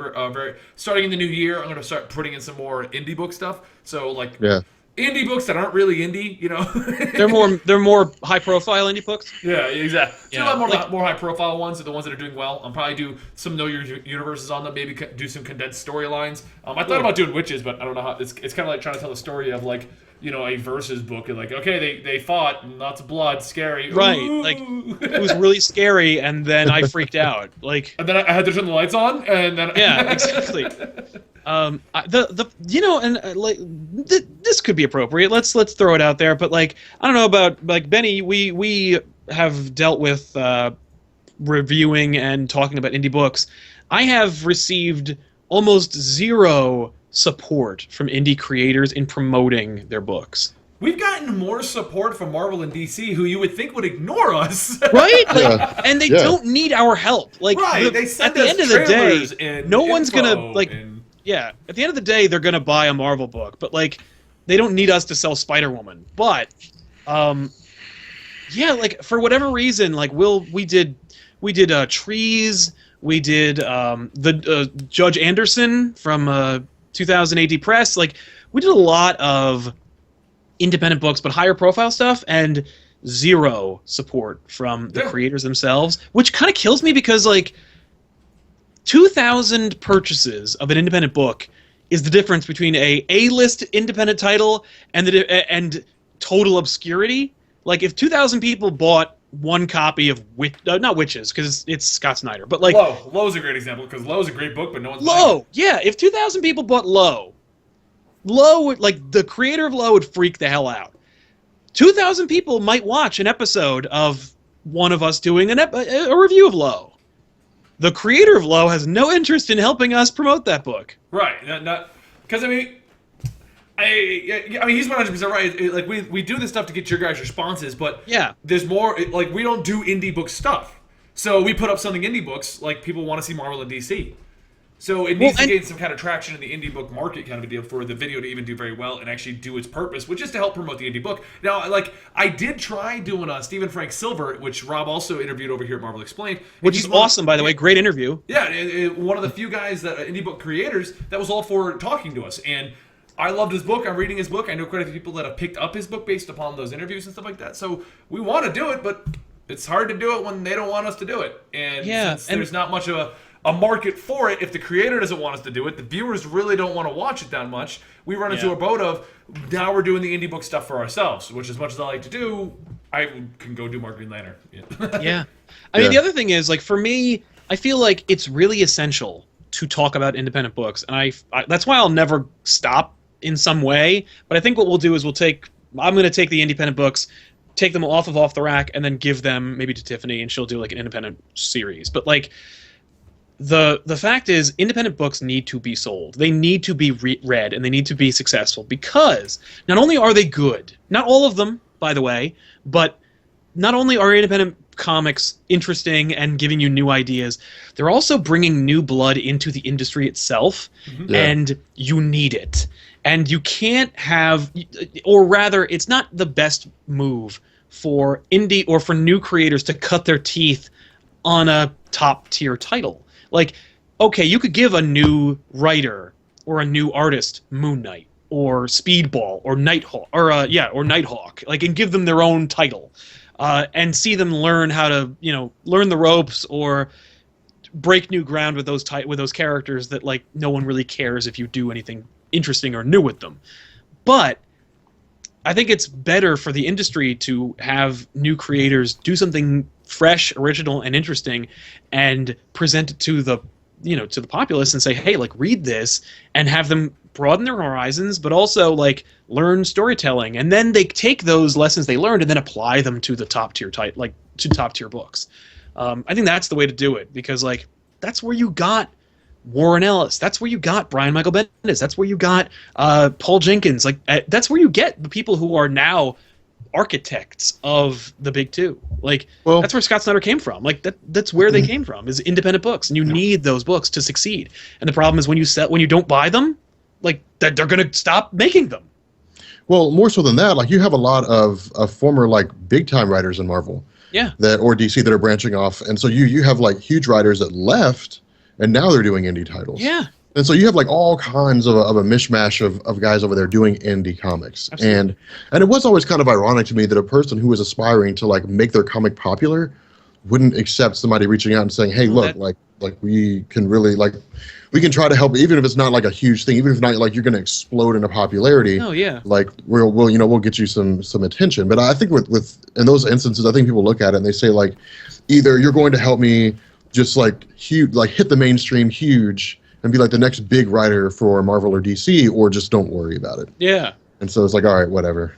Starting in the new year, I'm going to start putting in some more indie book stuff. So like indie books that aren't really indie, They're more high profile indie books. Yeah, exactly. Yeah. So more high profile ones are the ones that are doing well. I'll probably do some Know Your Universes on them. Maybe do some condensed storylines. I thought about doing Witches, but I don't know how. It's kind of like trying to tell the story of like. A versus book, and like, okay, they fought, and lots of blood, scary. Right, Ooh. like, it was really scary, and then I freaked out. Like, and then I had to turn the lights on, and then... Yeah, exactly. This could be appropriate. Let's throw it out there, but, like, I don't know about, like, Benny, we have dealt with reviewing and talking about indie books. I have received almost zero support from indie creators in promoting their books. We've gotten more support from Marvel and DC, who you would think would ignore us, right? Like, and they don't need our help. Like, they send at the us end of the day, and no one's gonna like. And... Yeah, at the end of the day, they're gonna buy a Marvel book, but like, they don't need us to sell Spider-Woman. But, yeah, like for whatever reason, like we did Trees. We did the Judge Anderson from 2000 AD Press. Like, we did a lot of independent books, but higher profile stuff, and zero support from the creators themselves, which kind of kills me because, like, 2,000 purchases of an independent book is the difference between a A-list independent title and total obscurity. Like, if 2,000 people bought one copy of not Witches, because it's Scott Snyder, but like Low's a great example, because Low's a great book, but no one's Low. Yeah, if 2,000 people bought Low would, like, the creator of Low would freak the hell out. 2,000 people might watch an episode of one of us doing a review of Low. The creator of Low has no interest in helping us promote that book. Right. Not because I mean, he's 100% right. Like we do this stuff to get your guys' responses, but there's more. Like, we don't do indie book stuff, so we put up something indie books. Like, people want to see Marvel and DC, so it needs to gain some kind of traction in the indie book market, kind of a deal, for the video to even do very well and actually do its purpose, which is to help promote the indie book. Now, like, I did try doing Stephen Frank Silver, which Rob also interviewed over here at Marvel Explained, which is awesome, by the way. Great interview. Yeah, one of the few guys that indie book creators that was all for talking to us, and I loved his book. I'm reading his book. I know quite a few people that have picked up his book based upon those interviews and stuff like that. So we want to do it, but it's hard to do it when they don't want us to do it. And since there's not much of a market for it, if the creator doesn't want us to do it, the viewers really don't want to watch it that much. We run into a boat of, now we're doing the indie book stuff for ourselves, which, as much as I like to do, I can go do more Green Lantern. Yeah. I mean, the other thing is, like, for me, I feel like it's really essential to talk about independent books, and I that's why I'll never stop in some way. But I think what we'll do is I'm going to take the independent books, take them off the rack, and then give them maybe to Tiffany, and she'll do like an independent series. But like, the fact is, independent books need to be sold. They need to be read, and they need to be successful, because not only are they good, not all of them, by the way, but not only are independent comics interesting and giving you new ideas, they're also bringing new blood into the industry itself, and you need it. And you can't have, or rather, it's not the best move for indie or for new creators to cut their teeth on a top tier title. Like, okay, you could give a new writer or a new artist Moon Knight or Speedball or Nighthawk or Nighthawk, like, and give them their own title, and see them learn how to learn the ropes or break new ground with those characters that, like, no one really cares if you do anything interesting or new with them. But I think it's better for the industry to have new creators do something fresh, original, and interesting, and present it to the populace and say, hey, like, read this, and have them broaden their horizons, but also, like, learn storytelling, and then they take those lessons they learned and then apply them to the top tier books. I think that's the way to do it, because, like, that's where you got Warren Ellis. That's where you got Brian Michael Bendis. That's where you got Paul Jenkins. Like, that's where you get the people who are now architects of the big two. Like, that's where Scott Snyder came from. Like, that's where they came from, is independent books, and you need those books to succeed. And the problem is when you don't buy them, like, that they're going to stop making them. Well, more so than that, like, you have a lot of former, like, big time writers in Marvel, or DC, that are branching off, and so you have, like, huge writers that left, and now they're doing indie titles. Yeah. And so you have, like, all kinds of a mishmash of guys over there doing indie comics. Absolutely. And it was always kind of ironic to me that a person who was aspiring to, like, make their comic popular wouldn't accept somebody reaching out and saying, hey, look, like we can really, like, we can try to help, even if it's not, like, a huge thing, even if not, like, you're going to explode into popularity. Oh, yeah. Like, we'll get you some attention. But I think with in those instances, I think people look at it and they say, like, either you're going to help me just, like, huge, like, hit the mainstream huge and be, like, the next big writer for Marvel or DC, or just don't worry about it. Yeah. And so it's like, all right, whatever.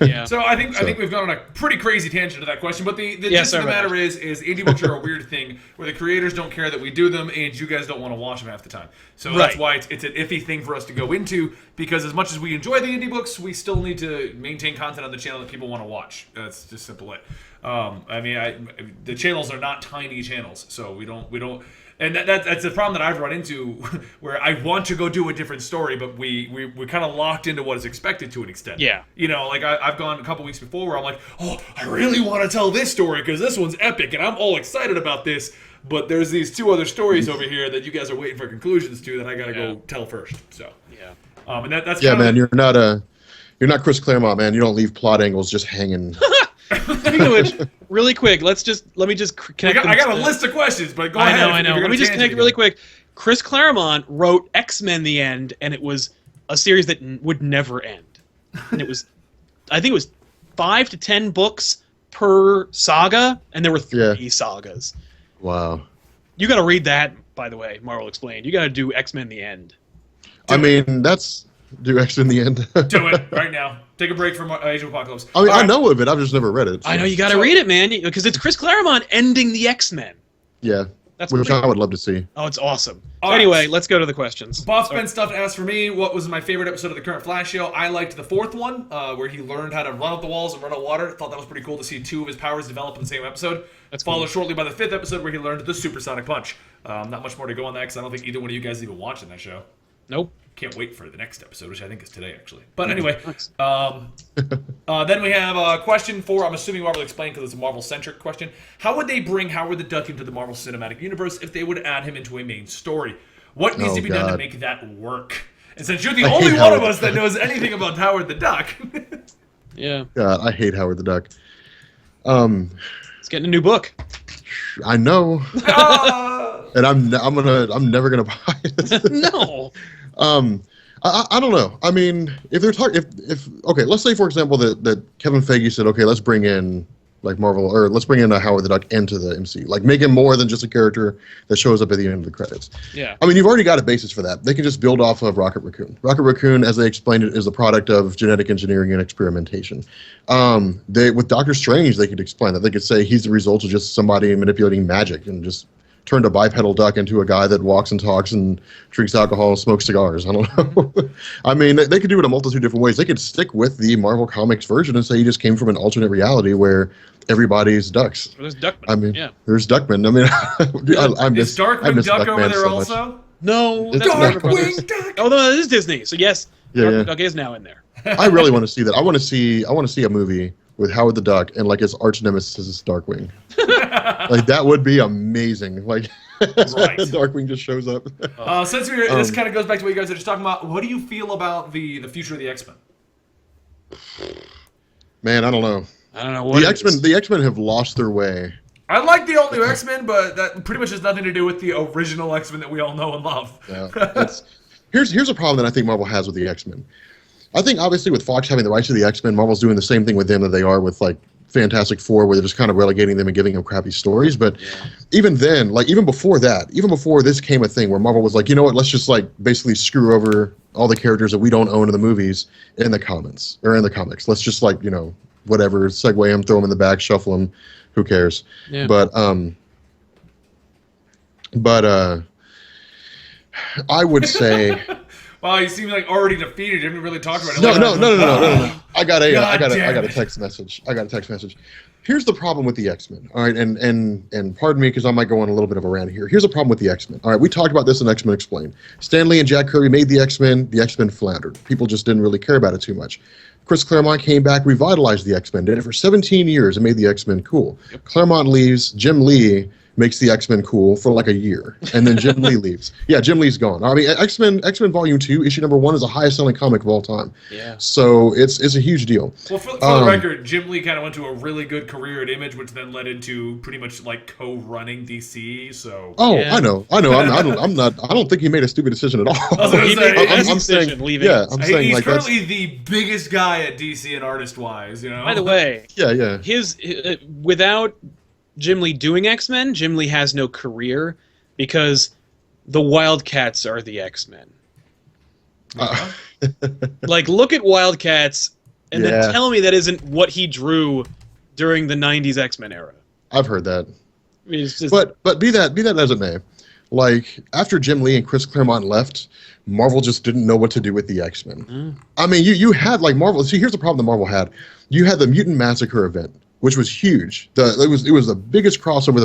Yeah. So I think we've gone on a pretty crazy tangent to that question, but the gist of the matter is indie books are a weird thing where the creators don't care that we do them, and you guys don't want to watch them half the time. So that's why it's an iffy thing for us to go into, because as much as we enjoy the indie books, we still need to maintain content on the channel that people want to watch. That's just simple it. I mean, the channels are not tiny channels, so we don't. And that's the problem that I've run into, where I want to go do a different story, but we're kind of locked into what is expected to an extent. Yeah. Like I've gone a couple weeks before where I'm like, oh, I really want to tell this story because this one's epic and I'm all excited about this, but there's these two other stories over here that you guys are waiting for conclusions to that I got to go tell first. So and that's man. You're not Chris Claremont, man. You don't leave plot angles just hanging. Speaking of which, really quick, let me just connect. I got a list of questions, but go ahead. I know. Let me just connect really quick. Chris Claremont wrote X-Men: The End, and it was a series that would never end. And I think it was 5 to 10 books per saga, and there were 3 sagas. Wow. You got to read that, by the way. Marvel Explained. You got to do X-Men: The End. Do X-Men: The End. Do it right now. Take a break from Age of Apocalypse. I mean, I know of it. I've just never read it. So. I know, you got to read it, man, because it's Chris Claremont ending the X-Men. Yeah, which I would love to see. Oh, it's awesome. Anyway, let's go to the questions. Boss Ben Stuff asked for me, what was my favorite episode of the current Flash show? I liked the 4th one, where he learned how to run up the walls and run out water. Thought that was pretty cool to see 2 of his powers develop in the same episode. That's followed shortly by the 5th episode, where he learned the supersonic punch. Not much more to go on that, because I don't think either one of you guys even watching that show. Nope. Can't wait for the next episode, which I think is today, actually. But anyway, then we have a question for, I'm assuming Marvel Explained because it's a Marvel-centric question. How would they bring Howard the Duck into the Marvel Cinematic Universe if they would add him into a main story? What needs to be done to make that work? And since you're the only one of us that knows anything about Howard the Duck... Yeah. God, I hate Howard the Duck. It's getting a new book. I know. And I'm never gonna buy it. No. I don't know. I mean, if they're talking, if okay, let's say for example that Kevin Feige said, okay, let's bring in like Marvel, or let's bring in a Howard the Duck into the MCU, like make him more than just a character that shows up at the end of the credits. Yeah. I mean, you've already got a basis for that. They can just build off of Rocket Raccoon. Rocket Raccoon, as they explained it, is a product of genetic engineering and experimentation. With Doctor Strange, they could explain that. They could say he's the result of just somebody manipulating magic and just turned a bipedal duck into a guy that walks and talks and drinks alcohol and smokes cigars. I don't know. I mean, they could do it a multitude of different ways. They could stick with the Marvel Comics version and say he just came from an alternate reality where everybody's ducks. There's Duckman. I mean, there's Duckman. I mean, I miss Is Darkwing Duck Duckman over there so also? No, It's that's Warner Darkwing Brothers. Duck. Oh, no, it is Disney. So yes, Yeah, Darkwing yeah. Duck is now in there. I really want to see that. I want to see a movie with Howard the Duck and like his arch nemesis is Darkwing. Like that would be amazing. Like Darkwing just shows up. Since this kind of goes back to what you guys are just talking about, what do you feel about the future of the X-Men? Man, I don't know. What The X-Men have lost their way. I like the old new X-Men, but that pretty much has nothing to do with the original X-Men that we all know and love. Yeah, here's a problem that I think Marvel has with the X-Men. I think obviously with Fox having the rights to the X-Men, Marvel's doing the same thing with them that they are with like Fantastic Four, where they're just kind of relegating them and giving them crappy stories. But even then, like even before this came a thing where Marvel was like, you know what, let's just like basically screw over all the characters that we don't own in the movies in the comics. Let's just like, you know, whatever, segue them, throw them in the bag, shuffle them. Who cares? Yeah. But I would say. Wow, you seem like already defeated. You haven't really talked about it. No. I got a text message. Here's the problem with the X-Men. All right, and pardon me because I might go on a little bit of a rant here. Here's the problem with the X-Men. All right, we talked about this in X-Men Explained. Stan Lee and Jack Kirby made the X-Men. The X-Men floundered. People just didn't really care about it too much. Chris Claremont came back, revitalized the X-Men, did it for 17 years, and made the X-Men cool. Yep. Claremont leaves, Jim Lee makes the X-Men cool for like a year, and then Jim Lee leaves. Yeah, Jim Lee's gone. I mean, X-Men Volume 2, issue number 1 is the highest selling comic of all time. Yeah. So it's a huge deal. Well, for the record, Jim Lee kind of went to a really good career at Image, which then led into pretty much like co-running DC. So. Oh, yeah. I know. I don't think he made a stupid decision at all. I'm saying leaving. Yeah, I'm saying he's like currently the biggest guy at DC and artist-wise. You know. By the way. Yeah. His without Jim Lee doing X-Men, Jim Lee has no career because the Wildcats are the X-Men. Like, look at Wildcats and then tell me that isn't what he drew during the 90s X-Men era. I've heard that. I mean, it's just... But be that as it may, like, after Jim Lee and Chris Claremont left, Marvel just didn't know what to do with the X-Men. I mean, you had, like, Marvel... See, here's the problem that Marvel had. You had the Mutant Massacre event, which was huge. It was the biggest crossover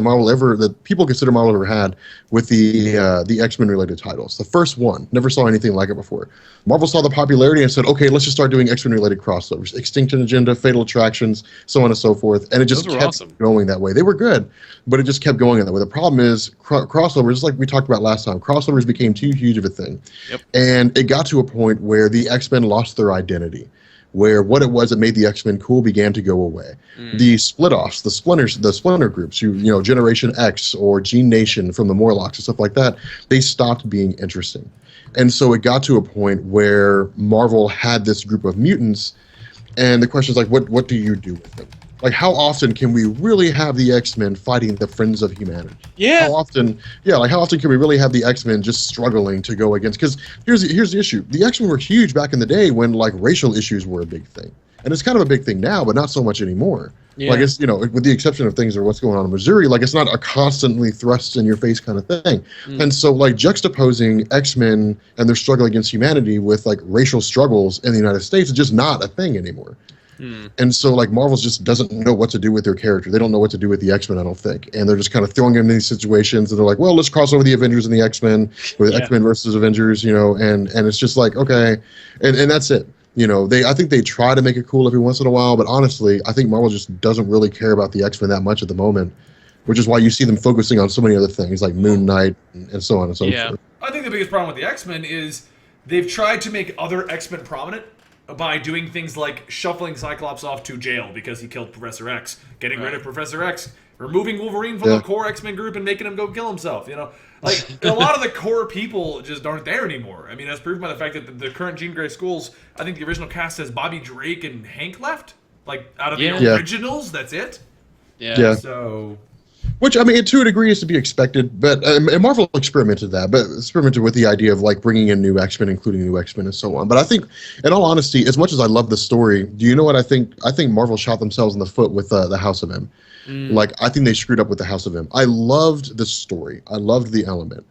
that people consider Marvel ever had with the X-Men related titles. The first one, never saw anything like it before. Marvel saw the popularity and said, okay, let's just start doing X-Men related crossovers. Extinction Agenda, Fatal Attractions, so on and so forth. And it just kept going that way. They were good, but it just kept going that way. The problem is crossovers, like we talked about last time, crossovers became too huge of a thing. Yep. And it got to a point where the X-Men lost their identity, where what it was that made the X-Men cool began to go away. The split-offs, the splinter groups, you know, Generation X or Gene Nation from the Morlocks and stuff like that, they stopped being interesting. And so it got to a point where Marvel had this group of mutants, and the question is like, what do you do with them? Like, how often can we really have the X-Men fighting the Friends of Humanity? Yeah. How often can we really have the X-Men just struggling to go against? Because here's the issue. The X-Men were huge back in the day when, like, racial issues were a big thing. And it's kind of a big thing now, but not so much anymore. Yeah. Like, it's, you know, with the exception of things or what's going on in Missouri, like, it's not a constantly thrust in your face kind of thing. And so, like, juxtaposing X-Men and their struggle against humanity with, like, racial struggles in the United States is just not a thing anymore. And so, like, Marvel just doesn't know what to do with their character. They don't know what to do with the X-Men, I don't think. And they're just kind of throwing them in these situations, and they're like, well, let's cross over the Avengers and the X-Men with X-Men versus Avengers, you know, and it's just like, okay. And that's it. You know, I think they try to make it cool every once in a while, but honestly, I think Marvel just doesn't really care about the X-Men that much at the moment, which is why you see them focusing on so many other things, like Moon Knight and so on and so forth. I think the biggest problem with the X-Men is they've tried to make other X-Men prominent by doing things like shuffling Cyclops off to jail because he killed Professor X, getting rid of Professor X, removing Wolverine from the core X-Men group and making him go kill himself, you know? Like, a lot of the core people just aren't there anymore. I mean, that's proven by the fact that the current Jean Grey schools, I think the original cast has Bobby Drake and Hank left. Like, out of the originals, that's it. Yeah. So... Which, I mean, to a degree is to be expected, but and Marvel experimented with the idea of, like, bringing in new X-Men, including new X-Men and so on. But I think, in all honesty, as much as I love the story, do you know what I think? I think Marvel shot themselves in the foot with the House of M. Like, I think they screwed up with the House of M. I loved the story. I loved the element.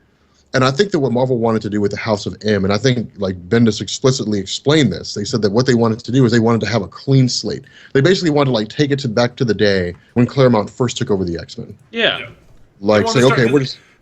And I think that what Marvel wanted to do with the House of M, and I think, like, Bendis explicitly explained this. They said that what they wanted to do is they wanted to have a clean slate. They basically wanted to, like, take it back to the day when Claremont first took over the X-Men. Yeah. Like, say, okay,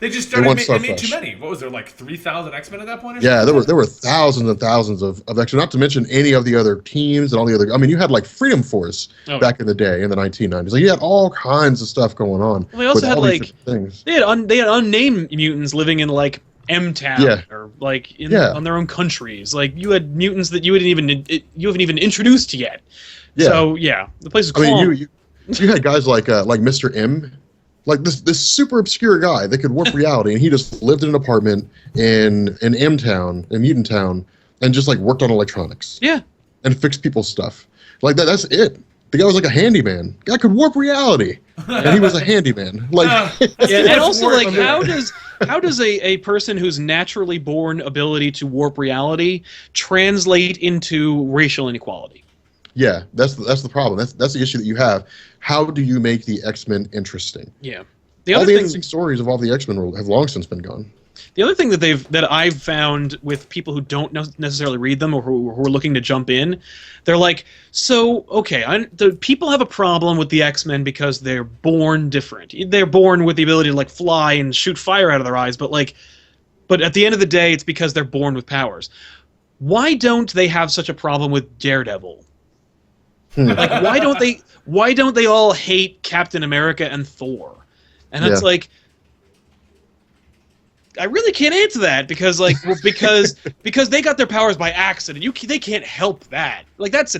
They just started. want They made Starfresh. too many. What was there, like 3,000 X-Men at that point? Or Yeah, something? there were thousands and thousands of X-Men. Not to mention any of the other teams and all the other. I mean, you had like Freedom Force back in the day in the 1990s. Like you had all kinds of stuff going on. Well, they also with had all these like different things. they had unnamed mutants living in like M-Town or like on their own countries. Like you had mutants that you haven't even introduced yet. Yeah. So yeah, the place is I calm. mean, you had guys like Mr. M, like this super obscure guy that could warp reality, and he just lived in an apartment in M-Town, in Mutant Town, and just like worked on electronics. Yeah. And fixed people's stuff. Like that's it. The guy was like a handyman. The guy could warp reality, and he was a handyman. Like, yeah, and also work like on how does a person whose naturally born ability to warp reality translate into racial inequality? yeah, that's the problem. That's the issue that you have. How do you make the X-Men interesting? Yeah. All the interesting stories of all the X-Men have long since been gone. The other thing that I've found with people who don't necessarily read them or who are looking to jump in, they're like, so okay, the people have a problem with the X-Men because they're born different. They're born with the ability to like fly and shoot fire out of their eyes, but at the end of the day, it's because they're born with powers. Why don't they have such a problem with Daredevil? Like why don't they all hate Captain America and Thor? And it's like, I really can't answer that because because they got their powers by accident. They can't help that. Like that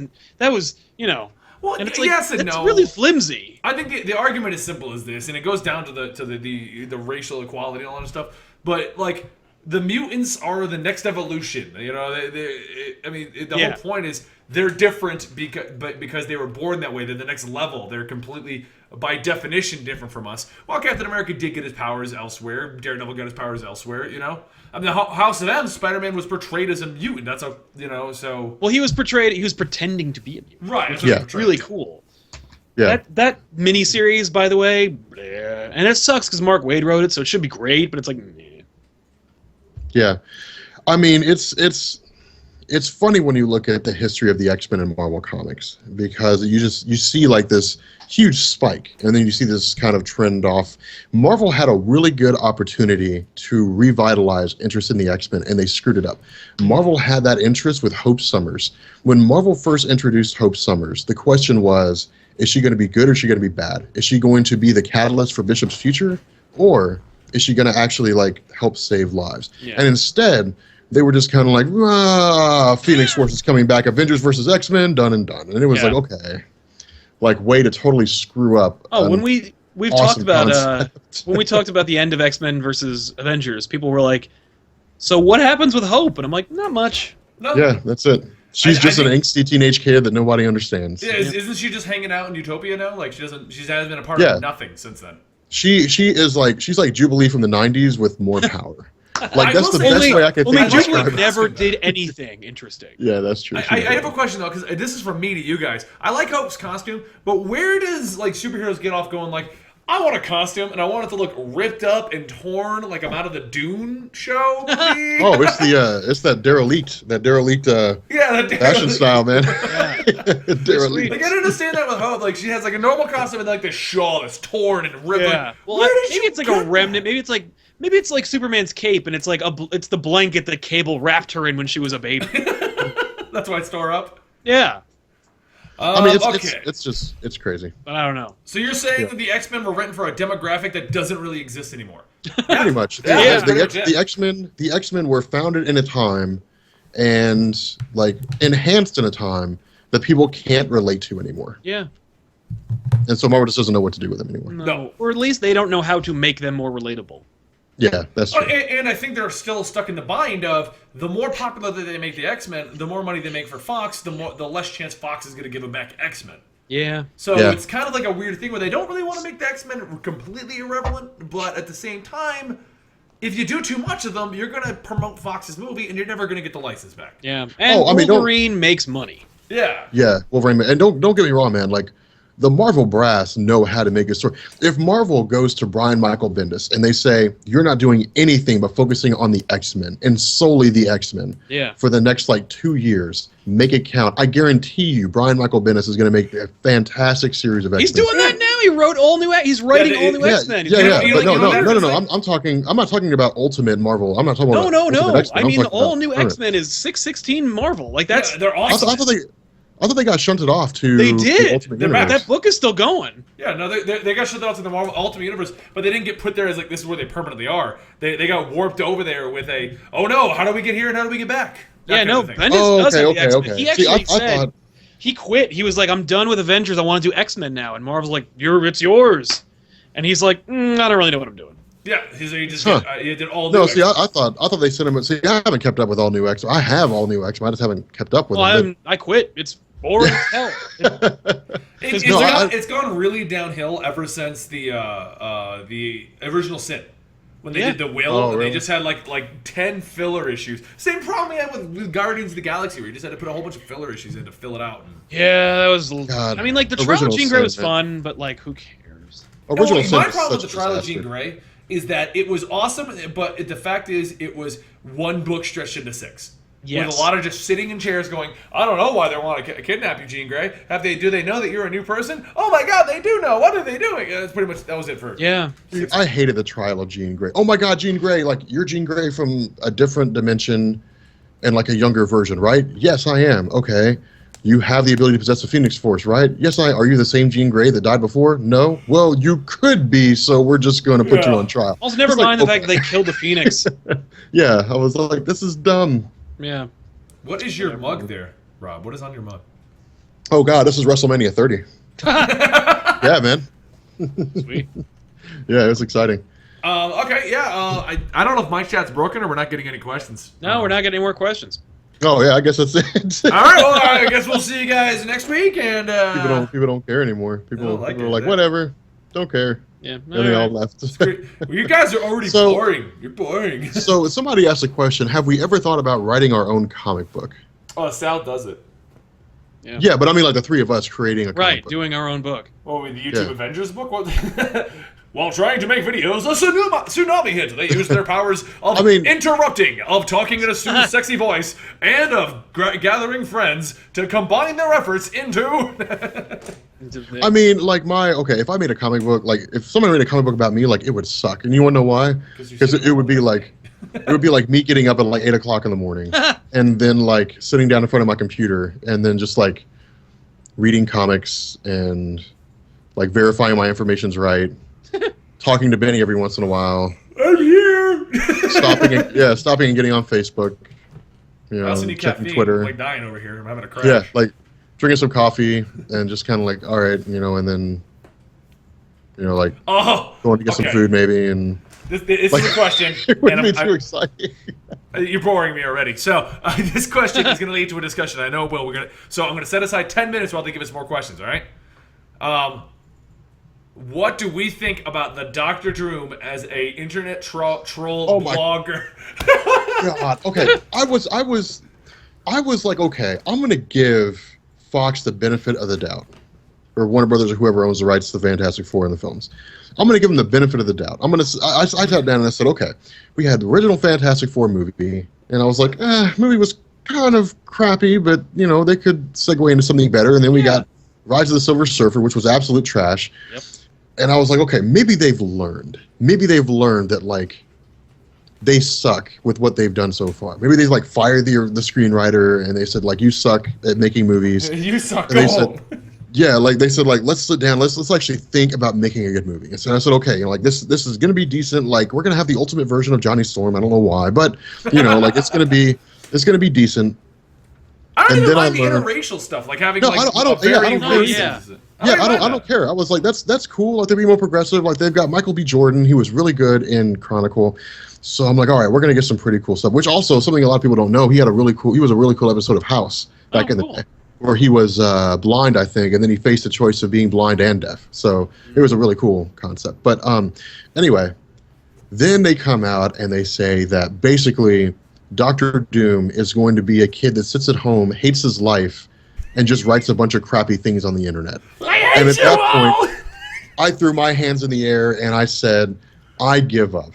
was Well, and it's like, yes and it's no. really flimsy. I think the argument is simple as this, and it goes down to the racial equality and all that stuff. But like the mutants are the next evolution. You know, the whole point is they're different because they were born that way. They're the next level. They're completely, by definition, different from us. While Captain America did get his powers elsewhere, Daredevil got his powers elsewhere. You know, I mean, the House of M, Spider-Man was portrayed as a mutant. That's so. Well, he was pretending to be a mutant. Right. Which was really cool. Yeah. That miniseries, by the way, bleh. And it sucks because Mark Waid wrote it, so it should be great, but it's like, meh. Yeah, I mean it's funny when you look at the history of the X-Men in Marvel Comics because you see like this huge spike and then you see this kind of trend off. Marvel had a really good opportunity to revitalize interest in the X-Men and they screwed it up. Marvel had that interest with Hope Summers. When Marvel first introduced Hope Summers, the question was, is she going to be good or is she going to be bad? Is she going to be the catalyst for Bishop's future, or is she going to actually like help save lives? Yeah. And instead, they were just kind of like, Phoenix Force is coming back, Avengers versus X-Men, done and done. And it was like, okay, like way to totally screw up. When we've talked about when we talked about the end of X-Men versus Avengers, people were like, so what happens with Hope? And I'm like, not much. No. Yeah, that's it. She's just an angsty teenage kid that nobody understands. Yeah, isn't she just hanging out in Utopia now? Like she hasn't been a part of nothing since then. She's like Jubilee from the 90s with more power. Like that's the best way I can think of Jubilee describing it. never did anything interesting. Yeah, that's true. I have a question though, because this is from me to you guys. I like Hope's costume, but where does like superheroes get off going like, I want a costume and I want it to look ripped up and torn like I'm out of the Dune show movie? Oh, it's that derelict fashion style, man. Derelict. Like I don't understand that with Hope. Like she has like a normal costume and like the shawl that's torn and ripped. Yeah. Like, Well, maybe it's like a remnant. Maybe it's like Superman's cape, and it's like it's the blanket that Cable wrapped her in when she was a baby. That's why it's tore up. Yeah. I mean, okay. it's crazy. But I don't know. So you're saying that the X-Men were written for a demographic that doesn't really exist anymore? Pretty much. The X-Men were founded in a time and like enhanced in a time that people can't relate to anymore. Yeah. And so Marvel just doesn't know what to do with them anymore. No. Or at least they don't know how to make them more relatable. Yeah, that's true. And I think they're still stuck in the bind of the more popular that they make the X-Men, the more money they make for Fox, the less chance Fox is going to give them back X-Men. Yeah. So it's kind of like a weird thing where they don't really want to make the X-Men completely irrelevant, but at the same time, if you do too much of them, you're going to promote Fox's movie and you're never going to get the license back. Yeah. And Wolverine makes money. Yeah. Yeah, Wolverine. And don't get me wrong, man. Like, the Marvel brass know how to make a story. If Marvel goes to Brian Michael Bendis and they say, you're not doing anything but focusing on the X-Men and solely the X-Men for the next like 2 years, make it count. I guarantee you Brian Michael Bendis is going to make a fantastic series of X-Men. He's doing that now he wrote all new. He's writing all new X-Men. But no. I'm not talking about Ultimate Marvel. I'm not talking about No. X-Men. I mean, all new X-Men is 616 Marvel. Like that's they're awesome. I thought they got shunted off to They the did. Ultimate Universe. That book is still going. Yeah, no, they got shut off to the Marvel Ultimate Universe, but they didn't get put there as like this is where they permanently are. They got warped over there with a oh no, how do we get here and how do we get back? Bendis does have the X-Men. He actually said thought... he quit. He was like, I'm done with Avengers. I want to do X-Men now. And Marvel's like, it's yours. And he's like, I don't really know what I'm doing. Yeah, he just did all new No, X-Men. I thought they sent him. See, I haven't kept up with all new X-Men. I have all new X-Men. I just haven't kept up with them. I quit. It's boring as hell. It's gone really downhill ever since the original Sin. When they did the Will, and they just had like 10 filler issues. Same problem we had with Guardians of the Galaxy, where you just had to put a whole bunch of filler issues in to fill it out. Yeah, that was. God, I mean, like the trial of Jean Grey was fun, but like, who cares? My problem with the trial of Jean Grey is that it was awesome, but the fact is, it was one book stretched into 6. Yes. With a lot of just sitting in chairs going, I don't know why they want to kidnap you, Jean Grey. Do they know that you're a new person? Oh my God, they do know. What are they doing? That's pretty much, that was it for. Yeah. I hated the trial of Jean Grey. Oh my God, Jean Grey, like you're Jean Grey from a different dimension and like a younger version, right? Yes, I am. Okay. You have the ability to possess the Phoenix Force, right? Yes, Are you the same Jean Grey that died before? No. Well, you could be, so we're just going to put you on trial. Also, never mind the fact that they killed the Phoenix. Yeah, I was like, this is dumb. Yeah. What is your mug there, Rob? What is on your mug? Oh God, this is WrestleMania 30. Yeah, man. Sweet. Yeah, it was exciting. Okay, yeah. I don't know if my chat's broken or we're not getting any questions. No, we're not getting any more questions. Oh yeah, I guess that's it. All right, well, I guess we'll see you guys next week. And people don't care anymore. People are like, whatever, don't care. Yeah, and they all left. Well, you guys are already boring. You're boring. So somebody asked a question: have we ever thought about writing our own comic book? Oh, Sal does it. Yeah, but I mean, like the three of us creating a comic book. Doing our own book. Oh, the YouTube Avengers book. What? While trying to make videos, a tsunami hit. They used their powers of interrupting, of talking in a sexy voice, and of gathering friends to combine their efforts into... I mean, like if I made a comic book, like if someone made a comic book about me, like it would suck. And you want to know why? Because it would be like... It would be like me getting up at like 8 o'clock in the morning and then like sitting down in front of my computer and then just like reading comics and like verifying my information's right. Talking to Benny every once in a while. I'm here. Stopping and getting on Facebook. You know, checking caffeine. Twitter. I'm like dying over here. I'm having a crash. Yeah, like drinking some coffee and just kind of like, all right, and then, like going to get some food maybe and. This is a question. It wouldn't be too exciting. You're boring me already. So this question is going to lead to a discussion. I know it will. So I'm going to set aside 10 minutes while they give us more questions. All right. What do we think about the Dr. Doom as a internet troll blogger? God. Okay. I was like, okay, I'm going to give Fox the benefit of the doubt, or Warner Brothers or whoever owns the rights to the Fantastic Four in the films. I'm going to give them the benefit of the doubt. I sat down and I said, okay, we had the original Fantastic Four movie, and I was like, movie was kind of crappy, but they could segue into something better. And then we got Rise of the Silver Surfer, which was absolute trash. Yep. And I was like, okay, maybe they've learned. Maybe they've learned that like they suck with what they've done so far. Maybe they like fired the screenwriter and they said like, you suck at making movies. You suck. And they said, they said let's sit down, let's actually think about making a good movie. And so I said, okay, like this is gonna be decent. Like we're gonna have the ultimate version of Johnny Storm. I don't know why, but like it's gonna be decent. I don't even mind the interracial stuff, like having I don't care. I was like, that's cool. Like they'll be more progressive. Like they've got Michael B. Jordan. He was really good in Chronicle. So I'm like, all right, we're gonna get some pretty cool stuff. Which also something a lot of people don't know. He was a really cool episode of House back in the day, where he was blind, I think, and then he faced the choice of being blind and deaf. So it was a really cool concept. But anyway, then they come out and they say that basically Dr. Doom is going to be a kid that sits at home, hates his life, and just writes a bunch of crappy things on the internet. And at that point, I threw my hands in the air and I said, I give up.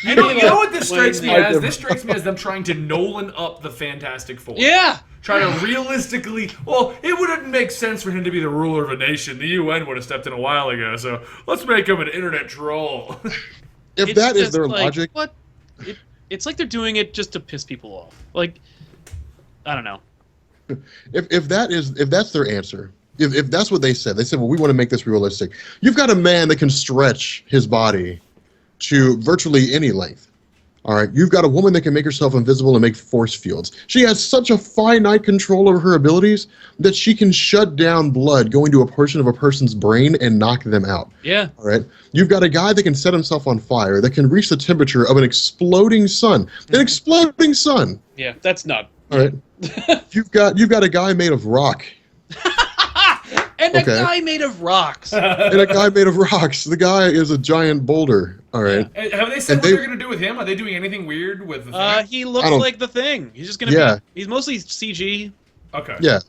You know what this strikes me as? This strikes me as them trying to Nolan up the Fantastic Four. Yeah. try to realistically. Well, it wouldn't make sense for him to be the ruler of a nation. The UN would have stepped in a while ago. So let's make him an internet troll. If that is their logic, what? It's like they're doing it just to piss people off. Like, I don't know. if that's their answer, if that's what they said, well, we want to make this realistic. You've got a man that can stretch his body to virtually any length. All right, you've got a woman that can make herself invisible and make force fields. She has such a finite control over her abilities that she can shut down blood going to a portion of a person's brain and knock them out. Yeah. All right. You've got a guy that can set himself on fire, that can reach the temperature of an exploding sun. An exploding sun. Yeah, that's not. All right. You've got a guy made of rock. And a guy made of rocks. And a guy made of rocks. The guy is a giant boulder. All right. Yeah. Have they said what they're going to do with him? Are they doing anything weird with the Thing? He looks like the Thing. He's just going to be... He's mostly CG. Okay. Yeah.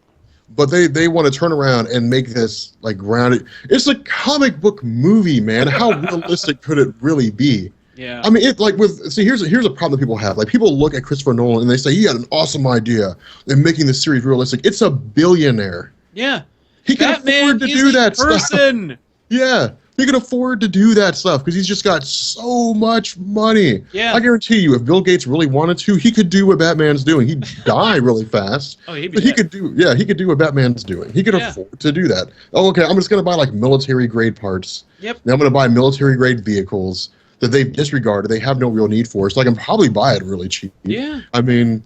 But they want to turn around and make this like grounded. It's a comic book movie, man. How realistic could it really be? Yeah. I mean, here's a problem that people have. Like, people look at Christopher Nolan and they say he had an awesome idea in making this series realistic. It's a billionaire. Yeah. He can afford to do that person. stuff. Yeah. He can afford to do that stuff because he's just got so much money. Yeah. I guarantee you, if Bill Gates really wanted to, he could do what Batman's doing. He'd die really fast. Oh, he'd be but dead. he could do what Batman's doing. He could afford to do that. Oh, okay, I'm just going to buy like military grade parts. Yep. Then I'm going to buy military grade vehicles that they've disregarded. They have no real need for. So I can probably buy it really cheap. Yeah. I mean,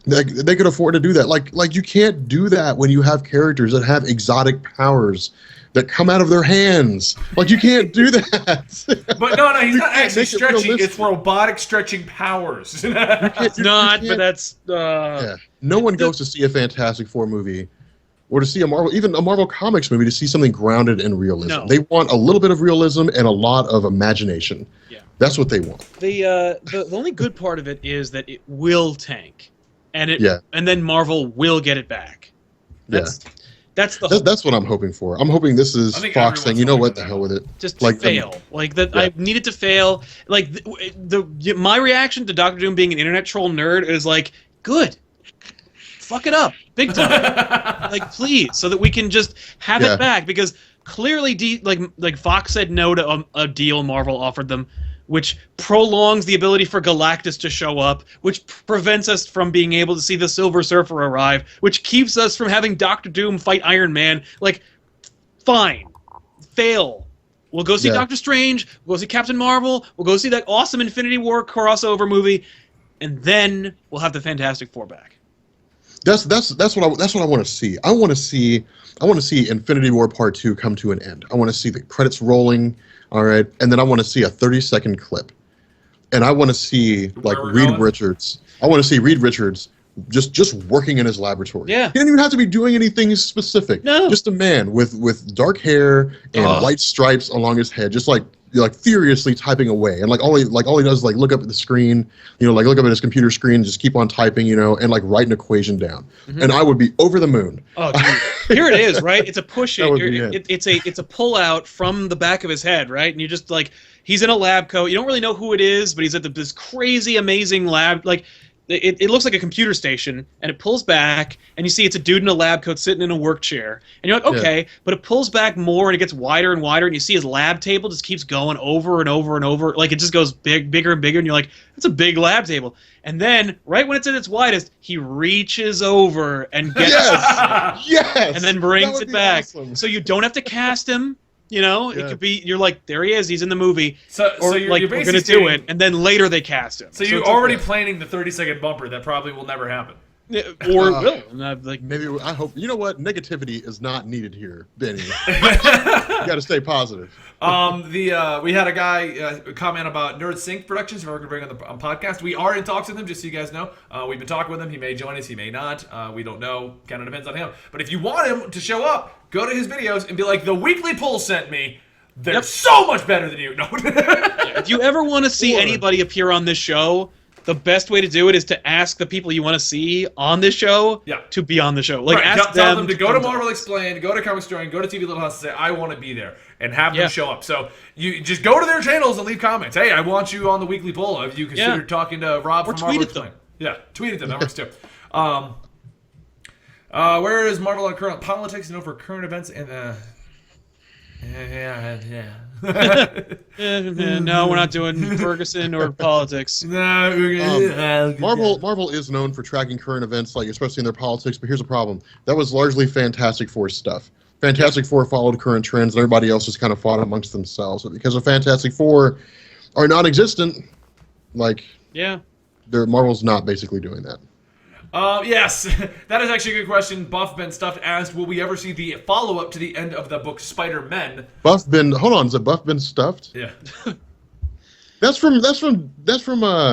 they could afford to do that. Like you can't do that when you have characters that have exotic powers that come out of their hands. Like, you can't do that. But no, he's not actually make it stretching. realistic. It's robotic stretching powers. It's not, but that's... Yeah. No one goes to see a Fantastic Four movie or to see even a Marvel Comics movie to see something grounded in realism. No. They want a little bit of realism and a lot of imagination. Yeah. That's what they want. The only good part of it is that it will tank. And then Marvel will get it back. That's what I'm hoping for. I'm hoping this is Fox saying, you know what, the hell with it. Just fail. I needed to fail. Like my reaction to Doctor Doom being an internet troll nerd is like, good. Fuck it up. Big time. Like, please, so that we can just have it back, because clearly like Fox said no to a deal Marvel offered them, which prolongs the ability for Galactus to show up, which prevents us from being able to see the Silver Surfer arrive, which keeps us from having Doctor Doom fight Iron Man. Like, fine. Fail. We'll go see Doctor Strange, we'll go see Captain Marvel, we'll go see that awesome Infinity War crossover movie, and then we'll have the Fantastic Four back. That's what I want to see. I want to see Infinity War Part 2 come to an end. I want to see the credits rolling. All right, and then I want to see a 30-second clip, and I want to see Reed Richards. I want to see Reed Richards just working in his laboratory. Yeah, he didn't even have to be doing anything specific. No, just a man with dark hair and white stripes along his head, just like furiously typing away, and all he does is look up at the screen, look up at his computer screen, and just keep on typing, and write an equation down, and I would be over the moon. Oh, dude. Here it is, right? It's a push. It's a pull out from the back of his head, right? And you just he's in a lab coat. You don't really know who it is, but he's at this crazy, amazing lab. It looks like a computer station, and it pulls back, and you see it's a dude in a lab coat sitting in a work chair. And you're like, okay, but it pulls back more, and it gets wider and wider, and you see his lab table just keeps going over and over and over. Like, it just goes bigger and bigger, and you're like, that's a big lab table. And then, right when it's at its widest, he reaches over and gets it. And then brings it back. Awesome. So you don't have to cast him. It could be, you're like, there he is, he's in the movie. So you're we're going to do it, and then later they cast him. So you're already planning the 30-second bumper that probably will never happen. Or will. Maybe, I hope, you know what, negativity is not needed here, Benny. You got to stay positive. We had a guy comment about Nerd Sync Productions. We're going to bring on the podcast. We are in talks with him, just so you guys know. We've been talking with him. He may join us, he may not. We don't know. Kind of depends on him. But if you want him to show up, go to his videos and be like, the Weekly Pull sent me. They're so much better than you. No. If you ever want to see anybody appear on this show, the best way to do it is to ask the people you want to see on this show to be on the show. Tell them to go to Marvel Explained, go to Comic Story, go to TV Little House and say, I want to be there, and have them show up. So you just go to their channels and leave comments. Hey, I want you on the Weekly Poll. Have you considered talking to Rob from Marvel Explained? Yeah, tweet at them. That works too. Where is Marvel on current politics? For current events and yeah. No, we're not doing Ferguson or politics. Marvel is known for tracking current events, like especially in their politics. But here's the problem: that was largely Fantastic Four stuff. Fantastic Four followed current trends, and everybody else just kind of fought amongst themselves. But because the Fantastic Four are non-existent, Marvel's not basically doing that. Yes, that is actually a good question. Buff Ben Stuffed asked, will we ever see the follow-up to the end of the book Spider-Men? Hold on, is it Buff Ben Stuffed? Yeah. That's from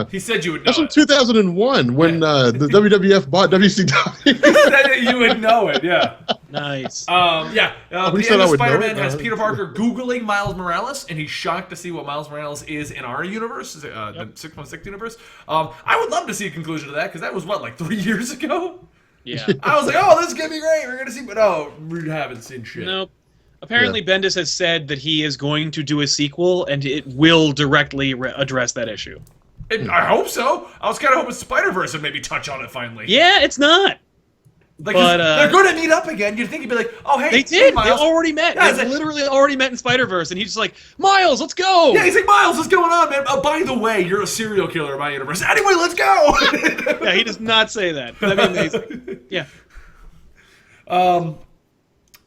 He said you would know. That's from 2001 when the WWF bought WCW. He said you would know it, yeah. Nice. The end of Spider-Man has Peter Parker Googling Miles Morales, and he's shocked to see what Miles Morales is in our universe, the 616 universe. I would love to see a conclusion to that, because that was, 3 years ago? Yeah. I was like, oh, this is going to be great. We're going to see, but no, we haven't seen shit. Nope. Apparently, Bendis has said that he is going to do a sequel, and it will directly address that issue. I hope so. I was kind of hoping Spider-Verse would maybe touch on it finally. Yeah, it's not. But they're going to meet up again. You'd think he'd be like, oh, hey, they did. Miles. They already met. Yeah, they literally already met in Spider-Verse, and he's just like, Miles, let's go. Yeah, he's like, Miles, what's going on, man? By the way, you're a serial killer in my universe. Anyway, let's go. Yeah, he does not say that. I mean, yeah.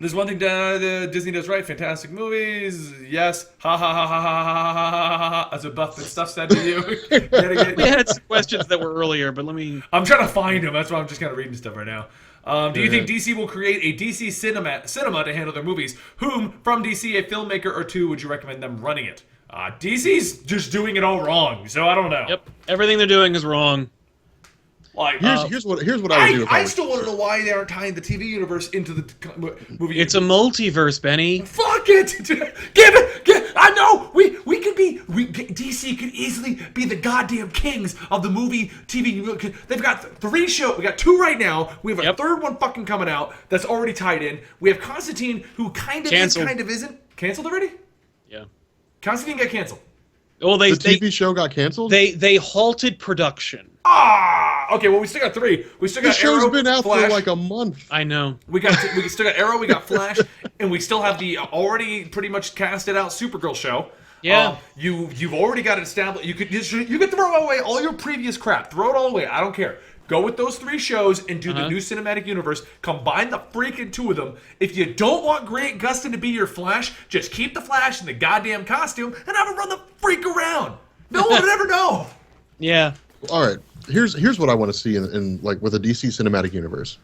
There's one thing Disney does right. Fantastic movies. Yes. Ha ha ha ha ha ha ha ha ha. That's what Buff and Stuff said to you. We had some questions that were earlier, but let me... I'm trying to find them. That's why I'm just kind of reading stuff right now. Do you think DC will create a DC cinema to handle their movies? Whom, from DC, a filmmaker or two, would you recommend them running it? DC's just doing it all wrong, so I don't know. Yep. Everything they're doing is wrong. Like, here's what I would do. I still want to know why they aren't tying the TV universe into the movie. It's a multiverse, Benny. Fuck it! Give it! I know! DC could easily be the goddamn kings of the movie, TV. They've got 3 shows. We got 2 right now. We have a third one fucking coming out that's already tied in. We have Constantine, who kind of is, kind of isn't. Canceled already? Yeah. Constantine got canceled. Well, the TV show got canceled? They halted production. Okay, well, we still got 3. We still got the show's Arrow, been out Flash. for like a month. I know. We still got Arrow, we got Flash, and we still have the already pretty much casted out Supergirl show. Yeah. You've already got it established. You could throw away all your previous crap. Throw it all away. I don't care. Go with those 3 shows and do the new cinematic universe. Combine the freaking 2 of them. If you don't want Grant Gustin to be your Flash, just keep the Flash in the goddamn costume and have him run the freak around. No one would ever know. Yeah. All right. Here's what I want to see in like with a DC cinematic universe.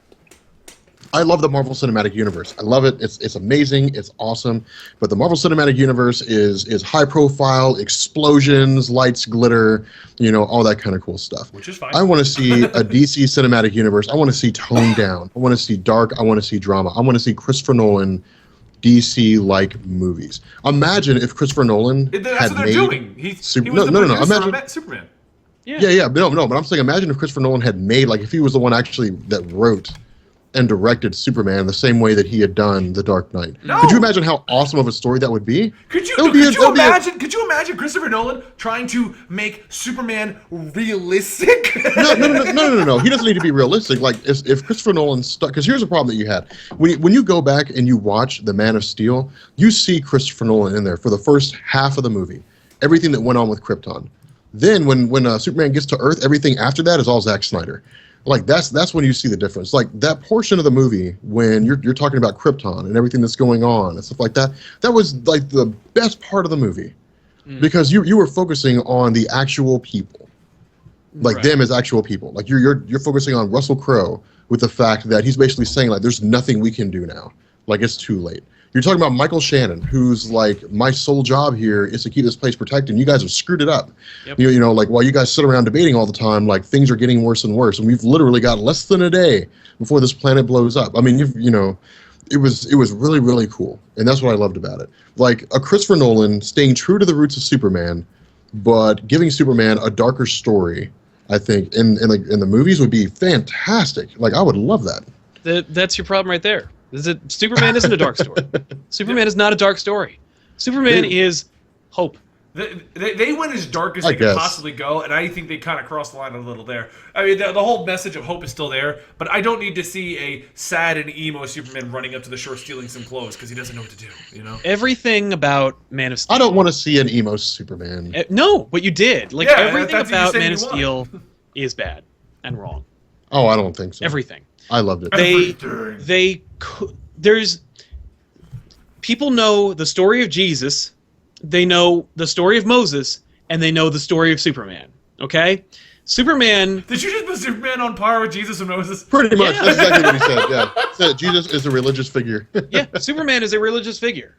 I love the Marvel Cinematic Universe. I love it. It's amazing. It's awesome. But the Marvel Cinematic Universe is high profile, explosions, lights, glitter, all that kind of cool stuff. Which is fine. I want to see a DC Cinematic Universe. I want to see toned down. I want to see dark. I want to see drama. I want to see Christopher Nolan DC-like movies. Imagine if Christopher Nolan That's what they're doing. He was the producer on Superman. Yeah, but I'm saying imagine if Christopher Nolan had made, like if he was the one actually that wrote and directed Superman the same way that he had done The Dark Knight. No. Could you imagine how awesome of a story that would be? Could you imagine Christopher Nolan trying to make Superman realistic? No. He doesn't need to be realistic. Like if Christopher Nolan stuck, because here's a problem that you had. When you go back and you watch The Man of Steel, you see Christopher Nolan in there for the first half of the movie. Everything that went on with Krypton. Then when Superman gets to Earth, everything after that is all Zack Snyder. Like that's when you see the difference. Like that portion of the movie when you're talking about Krypton and everything that's going on and stuff like that. That was like the best part of the movie because you were focusing on the actual people, like them as actual people. Like you're focusing on Russell Crowe with the fact that he's basically saying like there's nothing we can do now. Like it's too late. You're talking about Michael Shannon, who's like, my sole job here is to keep this place protected. And you guys have screwed it up. Yep. Like while you guys sit around debating all the time, like things are getting worse and worse. And we've literally got less than a day before this planet blows up. I mean, it was really, really cool. And that's what I loved about it. Like a Christopher Nolan staying true to the roots of Superman, but giving Superman a darker story, I think, in the movies would be fantastic. Like I would love that. That's your problem right there. Superman isn't a dark story. Superman is not a dark story. Superman is hope. They went as dark as they could possibly go, and I think they kind of crossed the line a little there. I mean, the whole message of hope is still there, but I don't need to see a sad and emo Superman running up to the shore stealing some clothes because he doesn't know what to do, you know? Everything about Man of Steel... I don't want to see an emo Superman. No, but you did. Like, everything about Man of Steel is bad and wrong. Oh, I don't think so. Everything. I loved it. There's... People know the story of Jesus... They know the story of Moses, and they know the story of Superman. Okay? Superman... Did you just put Superman on par with Jesus and Moses? Pretty much. Yeah. That's exactly what he said, yeah. He said Jesus is a religious figure. Yeah, Superman is a religious figure.